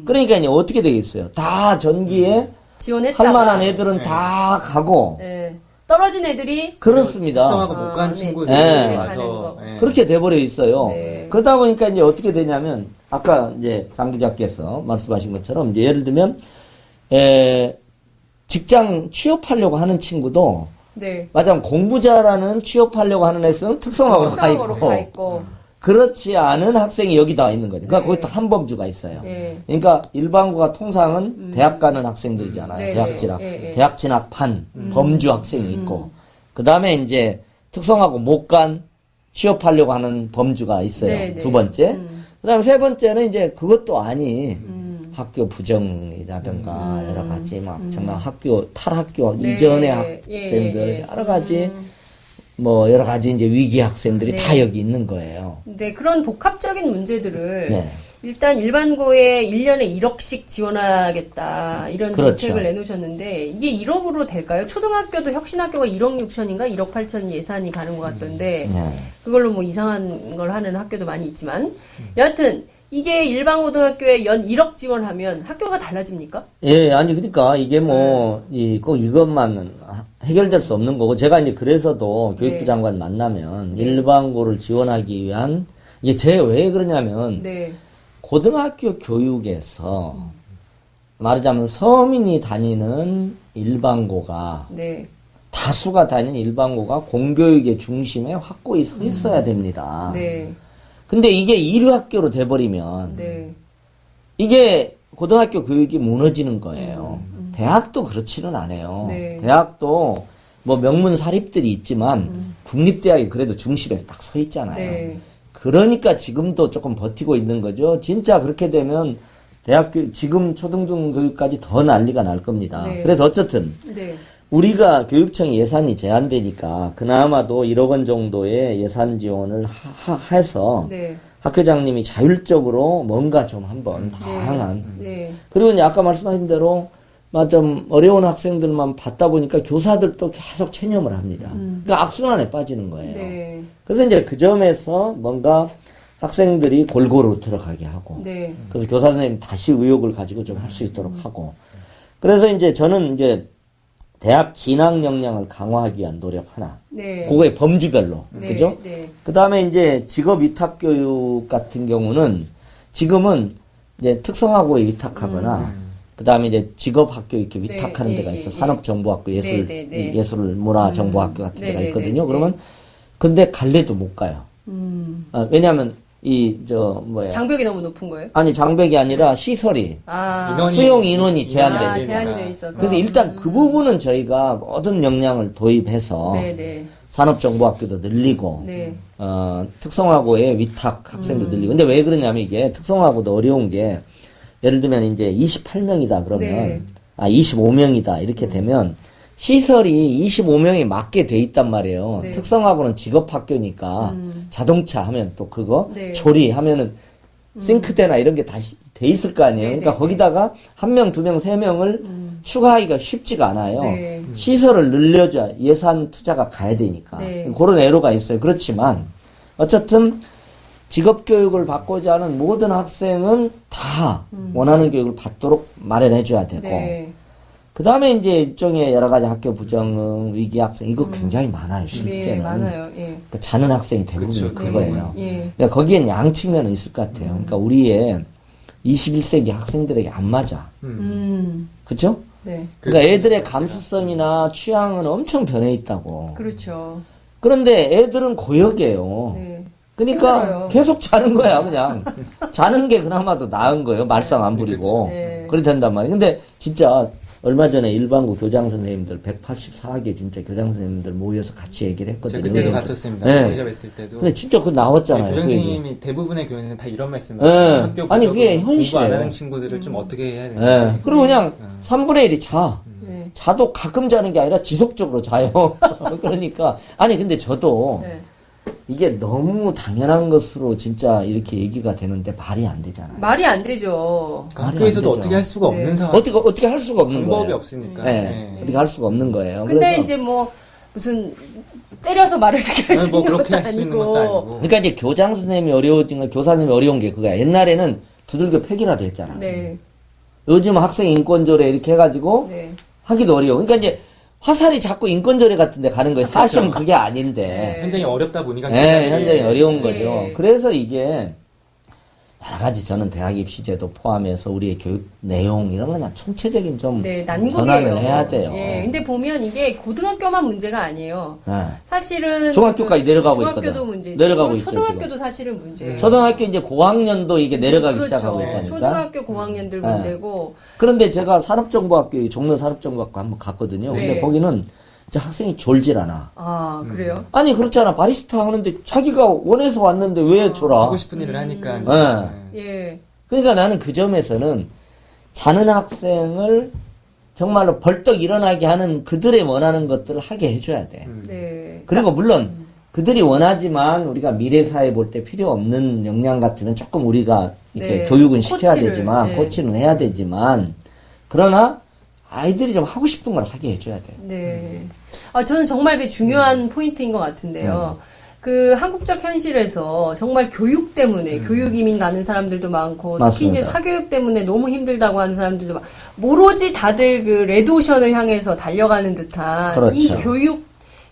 그러니까 이제 어떻게 되겠어요? 다 전기에 지원했다가 할 만한 애들은 다 가고 네. 떨어진 애들이 그렇습니다. 특성하고 못 간 네. 친구들이 네. 와서 가는 거. 그렇게 돼버려 있어요. 네. 그러다 보니까 이제 어떻게 되냐면 아까 이제 장 기자께서 말씀하신 것처럼 이제 예를 들면 직장 취업하려고 하는 친구도 네. 맞아 공부 잘하는 취업하려고 하는 애는 특성화고로 특성화고로 가 가 있고 있고. 그렇지 않은 학생이 여기 다 있는 거죠. 그러니까 네. 거기 다 한 범주가 있어요. 네. 그러니까 일반고가 통상은 대학 가는 학생들이잖아요. 네, 대학 네. 진학, 네, 네. 대학 진학판 범주 학생이 있고 그 다음에 이제 특성화고 못 간 취업하려고 하는 범주가 있어요. 네, 네. 두 번째. 그 다음에 세 번째는 이제 그것도 아닌 학교 부정이라든가 여러 가지 막 정말 학교 탈학교 네. 이전의 예, 학생들 예. 여러 가지 뭐 여러 가지 이제 위기 학생들이 네. 다 여기 있는 거예요. 네, 그런 복합적인 문제들을 네. 일단 일반고에 1년에 1억씩 지원하겠다 이런 그렇죠. 정책을 내놓으셨는데 이게 1억으로 될까요? 초등학교도 혁신학교가 1억 6천인가 1억 8천 예산이 가는 것 같던데 네. 그걸로 뭐 이상한 걸 하는 학교도 많이 있지만 여하튼 이게 일반 고등학교에 연 1억 지원하면 학교가 달라집니까? 예, 아니, 그러니까 이게 뭐, 꼭 이것만 해결될 수 없는 거고, 제가 이제 그래서도 교육부 네. 장관 만나면 일반고를 지원하기 위한, 이게 제가 왜 그러냐면, 네. 고등학교 교육에서 말하자면 서민이 다니는 일반고가, 네. 다수가 다니는 일반고가 공교육의 중심에 확고히 서 있어야 됩니다. 네. 근데 이게 이류학교로 돼버리면, 네. 이게 고등학교 교육이 무너지는 거예요. 대학도 그렇지는 않아요. 네. 대학도 뭐 명문 사립들이 있지만 국립대학이 그래도 중심에서 딱 서 있잖아요. 네. 그러니까 지금도 조금 버티고 있는 거죠. 진짜 그렇게 되면 대학교 지금 초등등 교육까지 더 난리가 날 겁니다. 네. 그래서 어쨌든 네. 우리가 교육청 예산이 제한되니까 그나마도 1억 원 정도의 예산 지원을 해서 네. 학교장님이 자율적으로 뭔가 좀 한번 다양한 네. 그리고 이제 아까 말씀하신 대로 좀 어려운 학생들만 받다 보니까 교사들도 계속 체념을 합니다. 그러니까 악순환에 빠지는 거예요. 네. 그래서 이제 그 점에서 뭔가 학생들이 골고루 들어가게 하고 네. 그래서 교사 선생님 다시 의욕을 가지고 좀 할 수 있도록 하고 그래서 이제 저는 이제 대학 진학 역량을 강화하기 위한 노력 하나. 네. 그거의 범주별로. 네. 그죠? 네. 그 다음에 이제 직업 위탁 교육 같은 경우는 지금은 이제 특성화고에 위탁하거나 그 다음에 이제 직업 학교 이렇게 위탁하는 네, 데가 예, 있어. 예, 산업정보학교, 예술, 네, 네, 네. 예술 문화정보학교 같은 데가 네, 네, 있거든요. 네, 그러면 근데 갈래도 못 가요. 왜냐하면 장벽이 너무 높은 거예요? 아니 장벽이 아니라 시설이 인원이- 수용 인원이 제한돼. 제한이 돼 있어서. 그래서 일단 그 부분은 저희가 모든 역량을 도입해서 네, 네. 산업정보학교도 늘리고 네. 특성화고의 위탁 학생도 늘리고. 근데 왜 그러냐면 이게 특성화고도 어려운 게 예를 들면 이제 28명이다 그러면 네. 25명이다 이렇게 되면 시설이 25명이 맞게 돼 있단 말이에요. 네. 특성화고는 직업학교니까 자동차 하면 또 그거 네. 조리하면은 싱크대나 이런 게 다시 돼 있을 거 아니에요. 네, 그러니까 네, 거기다가 1명, 2명, 3명을 추가하기가 쉽지가 않아요. 네. 시설을 늘려줘야 예산 투자가 가야 되니까. 네. 그런 애로가 있어요. 그렇지만 어쨌든 직업교육을 받고자 하는 모든 학생은 다 원하는 교육을 받도록 마련해줘야 되고 네. 그 다음에 이제 일종의 여러 가지 학교 부정응, 위기 학생 이거 굉장히 많아요. 실제는. 네, 많아요. 예. 그 자는 학생이 대부분 그쵸, 그거예요. 예. 그러니까 거기엔 양 측면은 있을 것 같아요. 그러니까 우리의 21세기 학생들에게 안 맞아. 그죠? 네. 그러니까 애들의 감수성이나 취향은 엄청 변해 있다고. 그렇죠. 그런데 애들은 고역이에요. 네. 그러니까 힘들어요. 계속 자는 거야, 그냥. 자는 게 그나마도 나은 거예요. 말썽 안 부리고. 네. 그래 된단 말이에요. 근데 진짜 얼마 전에 일반고 교장 선생님들 184개 진짜 교장 선생님들 모여서 같이 얘기를 했거든요. 제가 그때도 그래서 갔었습니다. 네. 기자 뵀을 때도. 근데 진짜 그거 나왔잖아요. 교장 그 얘기. 선생님이 대부분의 교회는 다 이런 말씀을 네. 하시죠. 학교 아니, 부족으로 그게 공부 현실이에요. 안 하는 친구들을 좀 어떻게 해야 되는지. 예. 그리고 그냥 3분의 1이 자. 네. 자도 가끔 자는 게 아니라 지속적으로 자요. 그러니까. 아니, 근데 저도 네. 이게 너무 당연한 것으로 진짜 이렇게 얘기가 되는데 말이 안 되잖아요. 말이 안 되죠. 그러니까 말이 학교에서도 안 되죠. 어떻게 할 수가 없는 네. 상황. 어떻게 할 수가 없는 방법이 거예요. 없으니까. 네. 네. 어떻게 할 수가 없는 거예요. 근데 그래서 이제 뭐 무슨 때려서 말을 듣게 할 수 뭐 있는 그렇게 것도 할 수 있는 아니고. 것도 아니고. 그러니까 이제 교장 선생님이 어려워진 건 교사 선생님이 어려운 게 그거야. 옛날에는 두들겨 패기라도 했잖아. 네. 요즘 학생 인권조례 이렇게 해가지고 네. 하기도 어려워. 그러니까 이제 화살이 자꾸 인권조례 같은 데 가는 거예요. 사실은 그게 아닌데. 네. 현장이 어렵다 보니까. 네, 현장이 어려운 네. 거죠. 그래서 이게 여러 가지 저는 대학 입시제도 포함해서 우리의 교육 내용 이런 거 그냥 총체적인 좀 네, 난국이에요. 전환을 해야 돼요. 예, 근데 보면 이게 고등학교만 문제가 아니에요. 네. 사실은 중학교까지 내려가고 중학교도 있거든. 문제죠. 내려가고 그리고 있어요, 초등학교도 지금. 사실은 문제예요. 초등학교 이제 고학년도 이게 내려가기 그렇죠. 시작하고 있다니까. 초등학교 고학년들 네. 문제고. 그런데 제가 산업정보학교, 종로 산업정보학교 한번 갔거든요. 근데 네. 거기는 진짜 학생이 졸질 않아. 아, 그래요? 아니 그렇잖아. 바리스타 하는데 자기가 원해서 왔는데 왜 졸아? 하고 싶은 일을 하니까. 네. 예. 그러니까 나는 그 점에서는 자는 학생을 정말로 벌떡 일어나게 하는 그들의 원하는 것들을 하게 해줘야 돼. 네. 그리고 물론 그들이 원하지만 우리가 미래 사회 볼 때 필요 없는 역량 같으면 조금 우리가 이렇게 네. 교육은 시켜야 코치를, 되지만 네. 코치는 해야 되지만 그러나 아이들이 좀 하고 싶은 걸 하게 해줘야 돼. 네. 아, 저는 정말 그 중요한 포인트인 것 같은데요. 그 한국적 현실에서 정말 교육 때문에 교육 이민 가는 사람들도 많고 특히 이제 맞습니다. 사교육 때문에 너무 힘들다고 하는 사람들도 많고 모로지 다들 그 레드오션을 향해서 달려가는 듯한 그렇죠. 이 교육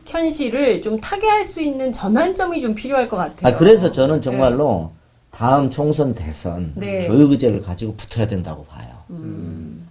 현실을 좀 타개할 수 있는 전환점이 좀 필요할 것 같아요. 그래서 저는 정말로 다음 총선 대선 네. 교육 의제를 가지고 붙어야 된다고 봐요.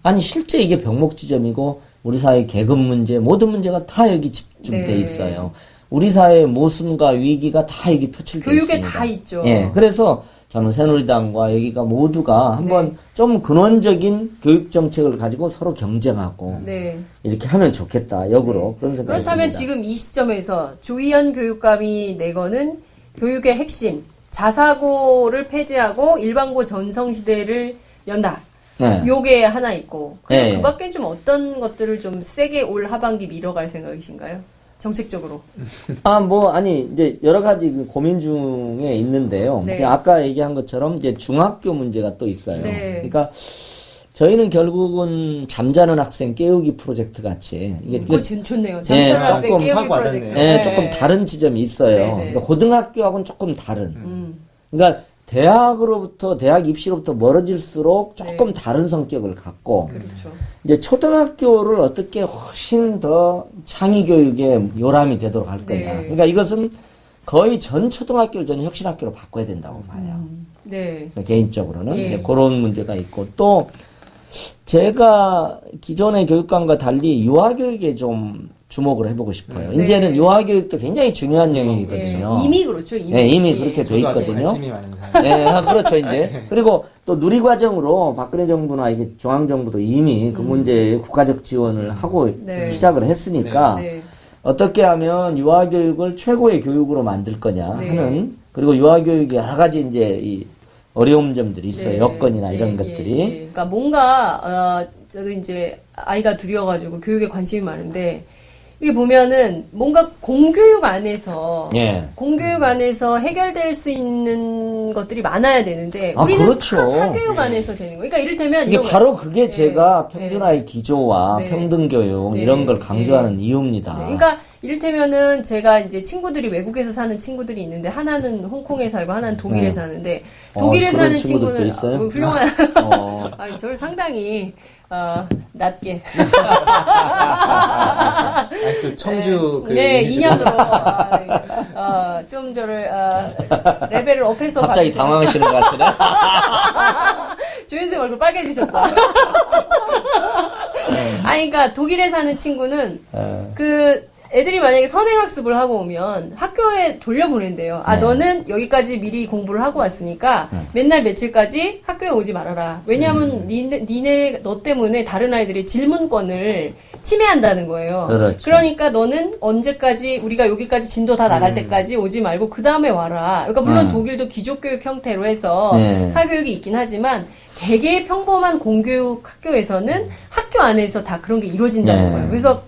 아니 실제 이게 병목 지점이고 우리 사회 계급 문제 모든 문제가 다 여기 집중돼 네. 있어요. 우리 사회의 모순과 위기가 다 여기 표출돼 교육에 있습니다. 다 있죠. 예, 그래서 저는 새누리당과 여기가 모두가 한번 네. 좀 근원적인 교육 정책을 가지고 서로 경쟁하고 네. 이렇게 하면 좋겠다. 역으로 그런 생각이 그렇다면 듭니다. 지금 이 시점에서 조희연 교육감이 내거는 교육의 핵심 자사고를 폐지하고 일반고 전성시대를 연다. 네. 요게 하나 있고. 네. 그 밖에 좀 어떤 것들을 좀 세게 올 하반기 밀어갈 생각이신가요? 정책적으로. 아니, 이제 여러 가지 그 고민 중에 있는데요. 네. 이제 아까 얘기한 것처럼 이제 중학교 문제가 또 있어요. 네. 그러니까 저희는 결국은 잠자는 학생 깨우기 프로젝트 같이 이게 그거 좋네요. 잠자는 학생 조금 깨우기 하고 프로젝트. 와닿네요. 조금 다른 지점이 있어요. 네, 네. 그러니까 고등학교하고는 조금 다른. 그러니까 대학 입시로부터 멀어질수록 조금 네. 다른 성격을 갖고 그렇죠. 이제 초등학교를 어떻게 훨씬 더 창의 교육의 요람이 되도록 할 거냐. 네. 그러니까 이것은 거의 전 초등학교를 저는 혁신학교로 바꿔야 된다고 봐요. 네. 개인적으로는 예. 이제 그런 문제가 있고 또 제가 기존의 교육관과 달리 유아교육에 좀 주목을 해보고 싶어요. 네. 이제는 유아교육도 굉장히 중요한 영역이거든요. 예. 이미 그렇죠. 이미. 네, 이미 예. 그렇게 돼 저도 아주 있거든요. 관심이 많은 사람. 네, 그렇죠, 이제. 그리고 또 누리과정으로 박근혜 정부나 이게 중앙정부도 이미 그 문제에 국가적 지원을 하고 네. 시작을 했으니까 네. 어떻게 하면 유아교육을 최고의 교육으로 만들 거냐 네. 하는 그리고 유아교육이 여러 가지 이제 이 어려운 점들이 있어요. 네. 여건이나 이런 예, 것들이. 예. 그러니까 뭔가 저도 이제 아이가 둘이어가지고 교육에 관심이 많은데 이게 보면은 뭔가 공교육 안에서 예. 공교육 안에서 해결될 수 있는 것들이 많아야 되는데 아, 우리는 그렇죠. 다 사교육 안에서 되는 거예요. 그러니까 이를테면 이게 이런 거- 바로 그게 네. 제가 네. 평준화의 기조와 네. 평등교육 네. 이런 걸 강조하는 네. 이유입니다. 네, 그러니까 이를테면은 제가 이제 친구들이 외국에서 사는 친구들이 있는데 하나는 홍콩에 살고 하나는 독일에 네. 사는데 독일에 그런 사는 친구들도 친구는 있어요? 훌륭한 어. 아니, 저를 상당히 낮게 또 청주 그 네, 이미지가 2년으로 좀 저를 레벨을 업해서 갑자기 가주세요. 당황하시는 것 같으네. 조윤생 얼굴 빨개지셨다. 아니, 그러니까 독일에 사는 친구는 예. 그 애들이 만약에 선행학습을 하고 오면 학교에 돌려보낸대요. 아, 네. 너는 여기까지 미리 공부를 하고 왔으니까 맨날 며칠까지 학교에 오지 말아라. 왜냐하면 너 때문에 다른 아이들이 질문권을 침해한다는 거예요. 그렇죠. 그러니까 너는 언제까지 우리가 여기까지 진도 다 나갈 때까지 오지 말고 그 다음에 와라. 그러니까 물론 독일도 기족교육 형태로 해서 네. 사교육이 있긴 하지만 되게 평범한 공교육 학교에서는 학교 안에서 다 그런 게 이루어진다는 네. 거예요. 그래서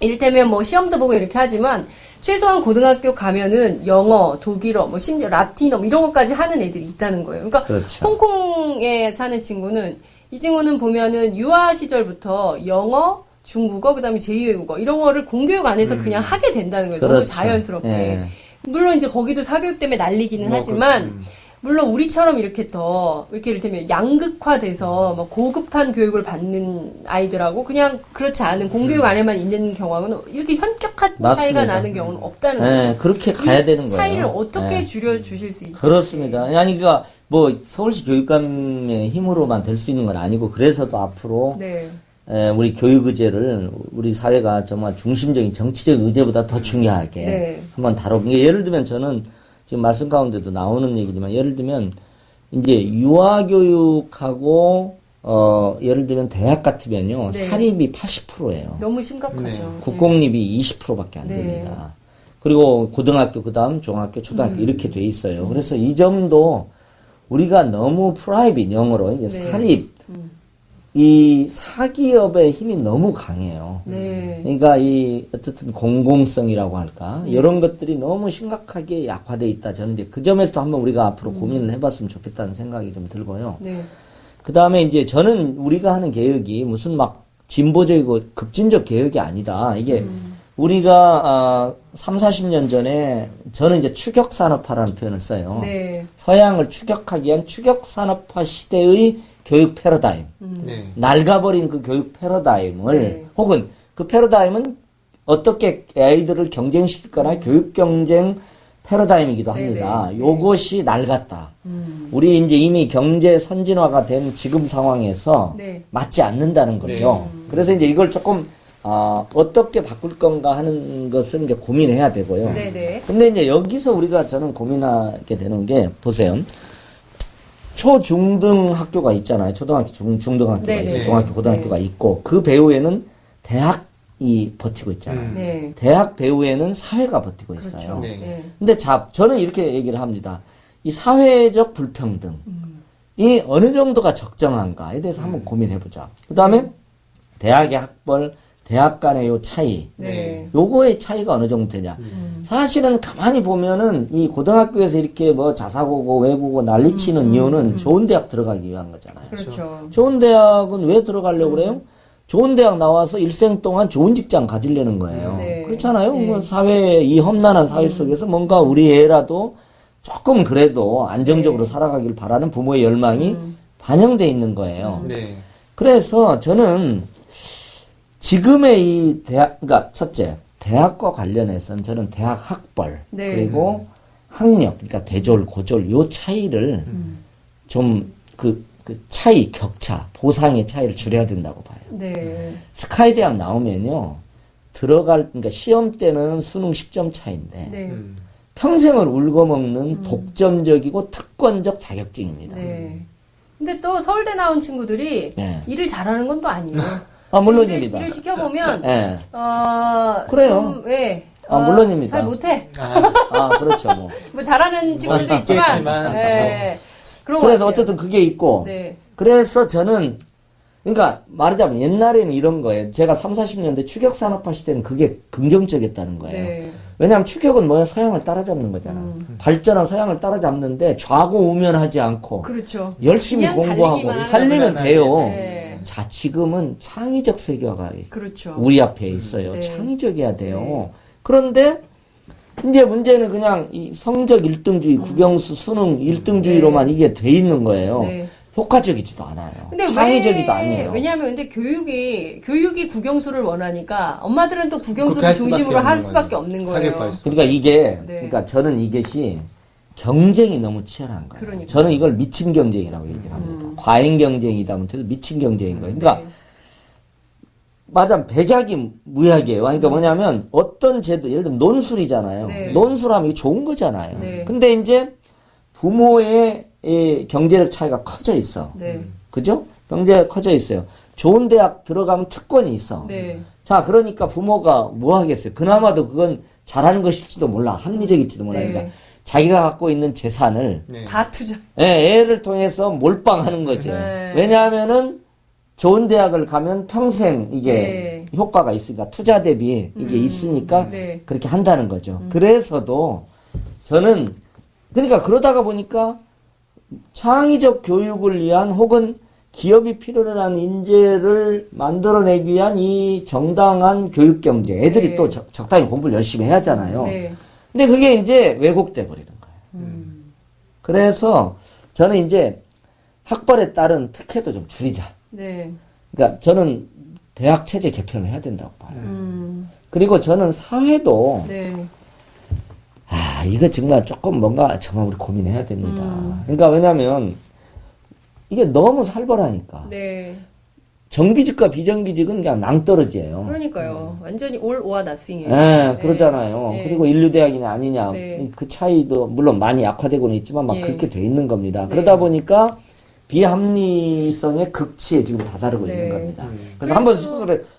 이를테면 뭐 시험도 보고 이렇게 하지만 최소한 고등학교 가면은 영어, 독일어, 뭐 심지어 라틴어 뭐 이런 것까지 하는 애들이 있다는 거예요. 그러니까 그렇죠. 홍콩에 사는 친구는 이 친구는 보면은 유아 시절부터 영어, 중국어, 그다음에 제2외국어 이런 거를 공교육 안에서 그냥 하게 된다는 거예요. 너무 그렇죠. 자연스럽게. 예. 물론 이제 거기도 사교육 때문에 난리기는 하지만 물론 우리처럼 이렇게 더 이렇게 이를테면 양극화돼서 막 고급한 교육을 받는 아이들하고 그냥 그렇지 않은 공교육 안에만 있는 경우는 이렇게 현격한 차이가 맞습니다. 나는 경우는 없다는 거예요. 예, 그렇게 가야 되는 거예요. 차이를 어떻게 예. 줄여 주실 수 있어요? 그렇습니다. 아니, 그러니까 뭐 서울시 교육감의 힘으로만 될 수 있는 건 아니고 그래서도 앞으로 네. 우리 교육 의제를 우리 사회가 정말 중심적인 정치적 의제보다 더 중요하게 네. 한번 다뤄보는 게 예를 들면 저는 지금 말씀 가운데도 나오는 얘기지만 예를 들면 이제 유아교육하고 예를 들면 대학 같으면요 네. 사립이 80%예요. 너무 심각하죠. 국공립이 20%밖에 안 네. 됩니다. 그리고 고등학교 그다음 중학교 초등학교 이렇게 돼 있어요. 그래서 이 점도 우리가 너무 프라이빗 영어로 이제 네. 사립 이 사기업의 힘이 너무 강해요. 네. 그러니까 이 어쨌든 공공성이라고 할까 이런 것들이 너무 심각하게 약화돼 있다. 저는 이제 그 점에서도 한번 우리가 앞으로 고민을 해봤으면 좋겠다는 생각이 좀 들고요. 네. 그 다음에 이제 저는 우리가 하는 개혁이 무슨 막 진보적이고 급진적 개혁이 아니다. 이게 우리가 3, 40년 전에 저는 이제 추격산업화라는 표현을 써요. 네. 서양을 추격하기 위한 추격산업화 시대의 교육 패러다임. 네. 낡아버린 그 교육 패러다임을 네. 혹은 그 패러다임은 어떻게 아이들을 경쟁시킬 거나 교육 경쟁 패러다임이기도 합니다. 네. 요것이 낡았다. 우리 이제 이미 경제 선진화가 된 지금 상황에서 네. 맞지 않는다는 거죠. 그래서 이제 이걸 조금 어떻게 바꿀 건가 하는 것을 이제 고민해야 되고요. 네, 네. 근데 이제 여기서 우리가 저는 고민하게 되는 게 보세요. 초중등 학교가 있잖아요. 초등학교, 중등학교가 네네. 있어요. 중학교, 고등학교가 있고 그 배후에는 대학이 버티고 있잖아요. 네. 대학 배후에는 사회가 버티고 있어요. 그렇죠. 네. 네. 근데 저는 이렇게 얘기를 합니다. 이 사회적 불평등이 어느 정도가 적정한가에 대해서 한번 고민해보자. 그 다음에 대학의 학벌, 대학 간의 요 차이, 네. 요거의 차이가 어느 정도 되냐. 사실은 가만히 보면은 이 고등학교에서 이렇게 뭐 자사고고 외국어 난리치는 이유는 좋은 대학 들어가기 위한 거잖아요. 그렇죠. 좋은 대학은 왜 들어가려고 그래요? 좋은 대학 나와서 일생 동안 좋은 직장 가지려는 거예요. 네. 그렇잖아요. 네. 뭐 사회, 이 험난한 사회 속에서 뭔가 우리 애라도 조금 그래도 안정적으로 살아가길 바라는 부모의 열망이 반영돼 있는 거예요. 네. 그래서 저는 지금의 이 대학, 그러니까 첫째, 대학과 관련해서는 저는 대학 학벌, 네. 그리고 학력, 그러니까 대졸, 고졸, 요 차이를 좀 그 차이, 격차, 보상의 차이를 줄여야 된다고 봐요. 네. 스카이 대학 나오면요, 그러니까 시험 때는 수능 10점 차이인데, 네. 평생을 울고먹는 독점적이고 특권적 자격증입니다. 네. 근데 또 서울대 나온 친구들이 네. 일을 잘하는 건 또 아니에요. 아, 물론입니다. 일을 시켜보면, 예. 좀, 그래요. 예. 물론입니다. 잘 못해. 그렇죠, 뭐. 뭐 잘하는 친구들도 있지만, 있겠지만, 예. 그런 것 그래서 같아요. 어쨌든 그게 있고, 네. 그래서 저는, 그러니까 말하자면 옛날에는 이런 거예요. 제가 30, 40년대 추격산업화 시대는 그게 긍정적이었다는 거예요. 네. 왜냐하면 추격은 뭐야? 서양을 따라잡는 거잖아. 발전한 서양을 따라잡는데 좌고우면하지 않고 그렇죠. 열심히 그냥 공부하고 달리기만 살리면 하면 돼요. 네. 자, 지금은 창의적 세계화가 그렇죠. 우리 앞에 있어요. 네. 창의적이어야 돼요. 네. 그런데 이제 문제는 그냥 이 성적 1등주의, 국영수, 수능 1등주의로만 이게 돼 있는 거예요. 네. 효과적이지도 않아요. 근데 창의적이도 아니에요. 왜냐하면 근데 교육이 국영수를 원하니까 엄마들은 또 그렇게 국영수를 할 수밖에 중심으로 할 없는 수밖에 거예요. 없는 거예요. 사교과일 수. 그러니까 이게, 네. 그러니까 저는 이것이 경쟁이 너무 치열한 거예요. 그러니까요. 저는 이걸 미친 경쟁이라고 얘기를 합니다. 과잉 경쟁이다 못해도 미친 경쟁인 거예요. 그러니까 네. 맞아, 백약이 무약이에요. 그러니까 뭐냐면 어떤 제도, 예를 들면 논술이잖아요. 네. 논술하면 이게 좋은 거잖아요. 네. 근데 이제 부모의 이 경제력 차이가 커져 있어. 네. 그죠? 경제가 커져 있어요. 좋은 대학 들어가면 특권이 있어. 네. 자, 그러니까 부모가 뭐 하겠어요? 그나마도 그건 잘하는 것일지도 몰라. 합리적일지도 몰라. 네. 그러니까 자기가 갖고 있는 재산을 네. 다 투자. 애를 통해서 몰빵하는 거죠. 네. 왜냐하면은 좋은 대학을 가면 평생 이게 네. 효과가 있으니까 투자 대비 이게 있으니까 네. 그렇게 한다는 거죠. 그래서도 저는 그러니까 그러다가 보니까 창의적 교육을 위한 혹은 기업이 필요로 하는 인재를 만들어내기 위한 이 정당한 교육 경쟁. 애들이 네. 또 적당히 공부를 열심히 해야 하잖아요. 네. 근데 그게 이제 왜곡돼 버리는 거예요. 그래서 저는 이제 학벌에 따른 특혜도 좀 줄이자. 네. 그러니까 저는 대학 체제 개편을 해야 된다고 봐요. 음. 그리고 저는 사회도 네. 이거 정말 조금 뭔가 정말 우리 고민해야 됩니다. 그러니까 왜냐면 이게 너무 살벌하니까. 네. 정규직과 비정규직은 그냥 낭떠러지예요. 그러니까요. 완전히 all or nothing이에요. 예, 그러잖아요. 네. 그리고 인류대학이냐 아니냐. 네. 그 차이도 물론 많이 약화되고는 있지만 막 예. 그렇게 돼 있는 겁니다. 네. 그러다 보니까 비합리성의 극치에 지금 다다르고 네. 있는 겁니다. 그래서 한번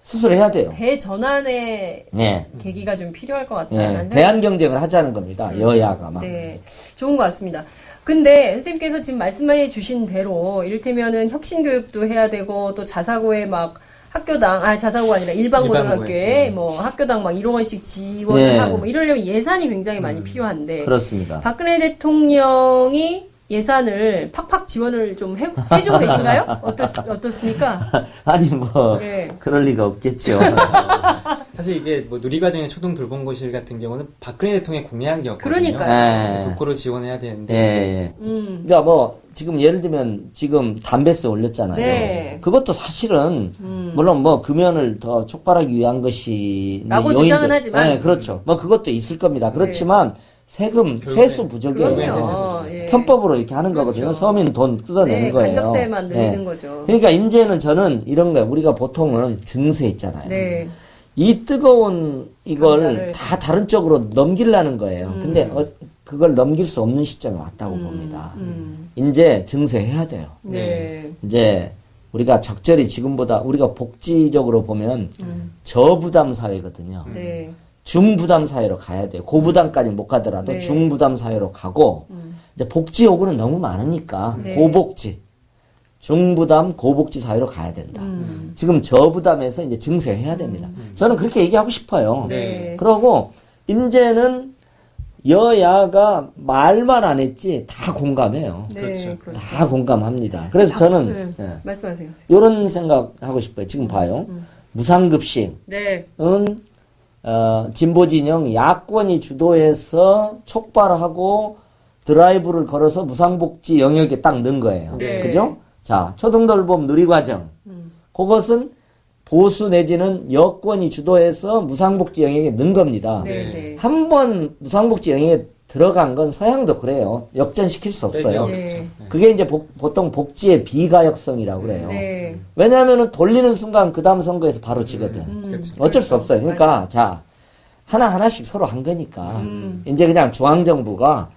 수술해야 돼요. 대전환의 네. 계기가 좀 필요할 것 예, 같다는 생각이 대안 경쟁을 하자는 겁니다. 여야가 막. 네, 좋은 것 같습니다. 근데 선생님께서 지금 말씀해 주신 대로 이를테면은 혁신교육도 해야 되고 또 자사고에 막 학교당, 자사고가 아니라 일반 고등학교에 뭐 학교당 막 1억 원씩 지원을 네. 하고 뭐 이러려면 예산이 굉장히 많이 필요한데 그렇습니다. 박근혜 대통령이 예산을 팍팍 지원을 좀 해주고 계신가요? 어떻습니까? 아니 뭐 네. 그럴 리가 없겠죠. 사실 이게 뭐 누리과정의 초등 돌봄고실 같은 경우는 박근혜 대통령의 공약이었거든요. 그러니까요. 예. 국고로 지원해야 되는데 예. 그러니까 뭐 지금 예를 들면 지금 담배세 올렸잖아요. 네. 그것도 사실은 물론 뭐 금연을 더 촉발하기 위한 것이 라고 요인도- 주장은 하지만. 네, 그렇죠. 뭐 그것도 있을 겁니다. 그렇지만 세금 세수 부족이에요. 그럼요. 예. 편법으로 이렇게 하는 거거든요. 그렇죠. 서민 돈 뜯어내는 네, 거예요. 간접세만 늘리는 네. 거죠. 그러니까 이제는 저는 이런 거예요. 우리가 보통은 증세 있잖아요. 네. 이 뜨거운 이걸 감자를. 다 다른 쪽으로 넘기려는 거예요. 근데 그걸 넘길 수 없는 시점에 왔다고 봅니다. 이제 증세해야 돼요. 네. 이제 우리가 적절히 지금보다 우리가 복지적으로 보면 저부담 사회거든요. 네. 중부담 사회로 가야 돼요. 고부담까지 못 가더라도 네. 중부담 사회로 가고 이제 복지 요구는 너무 많으니까 네. 고복지, 중부담 고복지 사회로 가야 된다. 지금 저부담에서 이제 증세해야 됩니다. 저는 그렇게 얘기하고 싶어요. 네. 그러고 이제는 여야가 말만 안 했지 다 공감해요. 네, 그렇죠. 그렇죠. 다 공감합니다. 그래서 저는 네. 말씀하세요. 이런 생각 하고 싶어요. 지금 봐요. 무상급식은 네. 진보 진영 야권이 주도해서 촉발하고 드라이브를 걸어서 무상복지 영역에 딱 넣은 거예요. 네. 그죠? 자, 초등돌봄 누리과정. 그것은 보수 내지는 여권이 주도해서 무상복지 영역에 넣은 겁니다. 네. 네. 한 번 무상복지 영역에 들어간 건 서양도 그래요. 역전시킬 수 없어요. 네. 그게 이제 보통 복지의 비가역성이라고 그래요. 네. 왜냐하면 돌리는 순간 그 다음 선거에서 바로 지거든. 그렇죠. 어쩔 수 없어요. 그러니까 자 하나하나씩 서로 한 거니까 이제 그냥 중앙정부가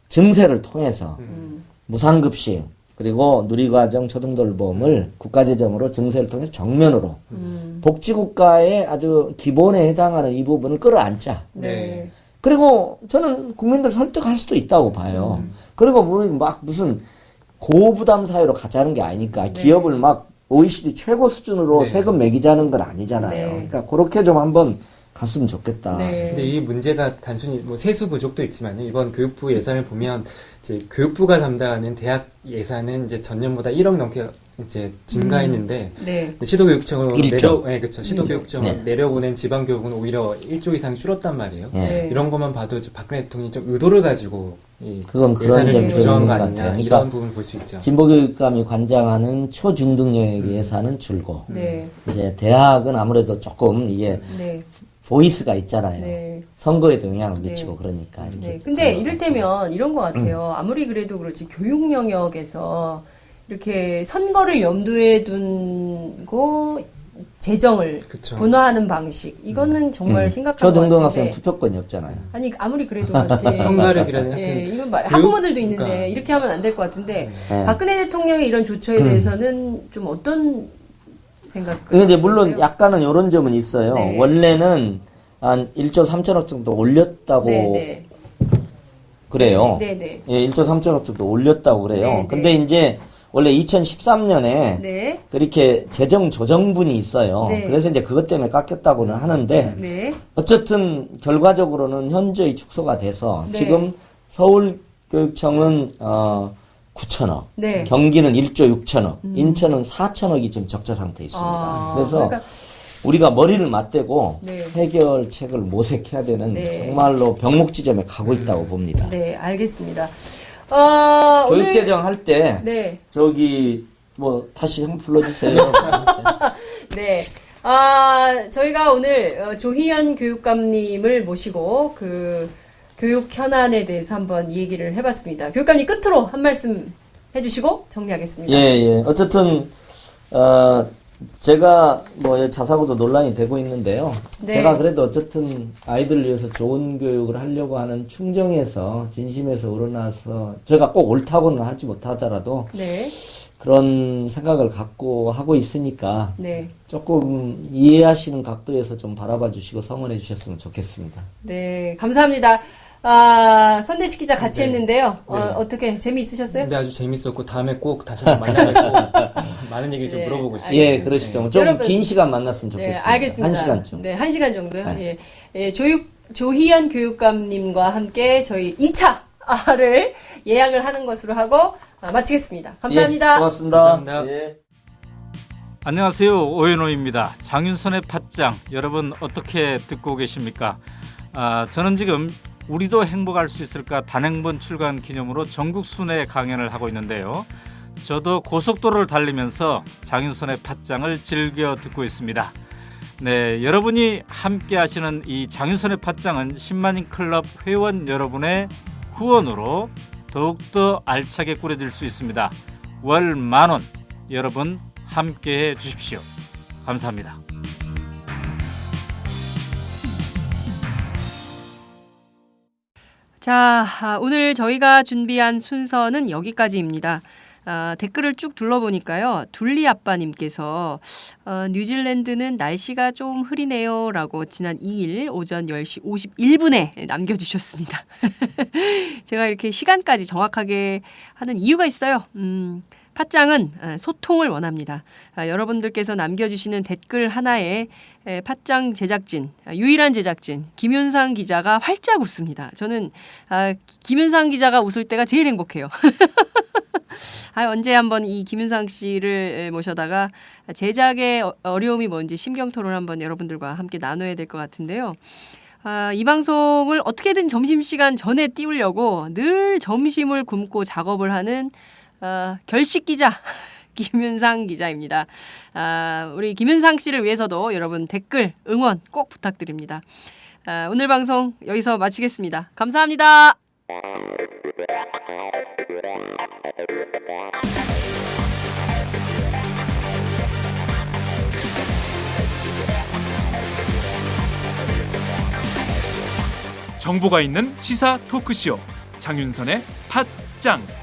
증세를 통해서 무상급식 그리고 누리과정 초등돌봄을 국가재정으로 증세를 통해서 정면으로 복지국가의 아주 기본에 해당하는 이 부분을 끌어안자. 네. 그리고 저는 국민들 설득할 수도 있다고 봐요. 그리고 우리 막 무슨 고부담 사회로 가자는 게 아니니까 기업을 막 OECD 최고 수준으로 네. 세금 매기자는 건 아니잖아요. 네. 그러니까 그렇게 좀 한번 갔으면 좋겠다. 네. 근데 이 문제가 단순히 뭐 세수 부족도 있지만요. 이번 교육부 예산을 보면 이제 교육부가 담당하는 대학 예산은 이제 전년보다 1억 넘게 이제 증가했는데 네. 일조. 시도교육청으로 네, 그렇죠. 시도교육청으로 네. 내려보낸 지방교육은 오히려 1조 이상 줄었단 말이에요. 네. 이런 것만 봐도 이제 박근혜 대통령이 좀 의도를 가지고 이 그건 그런 예산을 점이 좀 조정한 있는 거 것 아니냐 같아요. 이런 그러니까 부분을 볼 수 있죠. 진보교육감이 관장하는 초중등교육 예산은 줄고 네. 이제 대학은 아무래도 조금 이게 네. 보이스가 있잖아요. 네. 선거에도 영향을 네. 미치고 그러니까. 이렇게 네. 근데 이를테면 이런 것 같아요. 아무리 그래도 그렇지 교육 영역에서 이렇게 선거를 염두에 두고 재정을 그쵸. 분화하는 방식 이거는 정말 심각한 것 초등등학생 같은데. 투표권이 없잖아요. 아니 아무리 그래도 그렇지. 성가력이라는 예, 하여튼 이건 말, 교육- 학부모들도 있는데 그러니까. 이렇게 하면 안 될 것 같은데 네. 박근혜 대통령의 이런 조처에 대해서는 좀 어떤 생각? 근데 이제 물론 약간은 이런 점은 있어요. 네. 원래는 한 1조 3천억 정도 올렸다고 네네. 그래요. 네네. 예, 1조 3천억 정도 올렸다고 그래요. 네, 네. 근데 이제 원래 2013년에 네. 그렇게 재정 조정분이 있어요. 네. 그래서 이제 그것 때문에 깎였다고는 하는데 네. 어쨌든 결과적으로는 현저히 축소가 돼서 네. 지금 서울교육청은 9천억, 네. 경기는 1조 6천억, 인천은 4천억이 지금 적자 상태에 있습니다. 아, 그래서 그러니까- 우리가 머리를 맞대고 네. 해결책을 모색해야 되는 네. 정말로 병목 지점에 가고 있다고 봅니다. 네, 알겠습니다. 오늘 교육재정 할 때 네. 저기 뭐 다시 한번 불러주세요. 네. 저희가 오늘 조희연 교육감님을 모시고 그 교육 현안에 대해서 한번 얘기를 해봤습니다. 교육감님 끝으로 한 말씀 해주시고 정리하겠습니다. 예, 예. 어쨌든 제가 뭐 자사고도 논란이 되고 있는데요. 네. 제가 그래도 어쨌든 아이들을 위해서 좋은 교육을 하려고 하는 충정에서 진심에서 우러나서 제가 꼭 옳다고는 하지 못하더라도 네. 그런 생각을 갖고 하고 있으니까 네. 조금 이해하시는 각도에서 좀 바라봐 주시고 성원해 주셨으면 좋겠습니다. 네. 감사합니다. 선대식 기자 같이 네. 했는데요. 네. 어떻게 재미있으셨어요? 근데 아주 재밌었고 다음에 꼭 다시 한번 만나뵙고 많은 얘기를 좀 네, 물어보고 싶습니다. 알겠습니다. 예, 그러시죠. 좀 여러분, 긴 시간 만났으면 네, 좋겠습니다. 알겠습니다. 1시간쯤. 네, 1시간 정도요. 네. 예, 조희연 교육감님과 함께 저희 2차를 예약을 하는 것으로 하고 마치겠습니다. 감사합니다. 예, 고맙습니다. 감사합니다. 예. 안녕하세요. 오연호입니다. 장윤선의 팟짱 여러분 어떻게 듣고 계십니까? 저는 지금 우리도 행복할 수 있을까 단행본 출간 기념으로 전국 순회 강연을 하고 있는데요. 저도 고속도로를 달리면서 장윤선의 팟짱을 즐겨 듣고 있습니다. 네, 여러분이 함께 하시는 이 장윤선의 팟짱은 10만인 클럽 회원 여러분의 후원으로 더욱더 알차게 꾸려질 수 있습니다. 월 10,000원 여러분 함께해 주십시오. 감사합니다. 자, 오늘 저희가 준비한 순서는 여기까지입니다. 댓글을 쭉 둘러보니까요. 둘리 아빠님께서 뉴질랜드는 날씨가 좀 흐리네요라고 지난 2일 오전 10시 51분에 남겨주셨습니다. 제가 이렇게 시간까지 정확하게 하는 이유가 있어요. 팟짱은 소통을 원합니다. 여러분들께서 남겨주시는 댓글 하나에 팟짱 제작진, 유일한 제작진 김윤상 기자가 활짝 웃습니다. 저는 김윤상 기자가 웃을 때가 제일 행복해요. 언제 한번 이 김윤상 씨를 모셔다가 제작의 어려움이 뭔지 심경토론 한번 여러분들과 함께 나눠야 될 것 같은데요. 이 방송을 어떻게든 점심시간 전에 띄우려고 늘 점심을 굶고 작업을 하는 결식 기자 김윤상 기자입니다. 우리 김윤상 씨를 위해서도 여러분 댓글 응원 꼭 부탁드립니다. 오늘 방송 여기서 마치겠습니다. 감사합니다. 정보가 있는 시사 토크쇼 장윤선의 팟짱.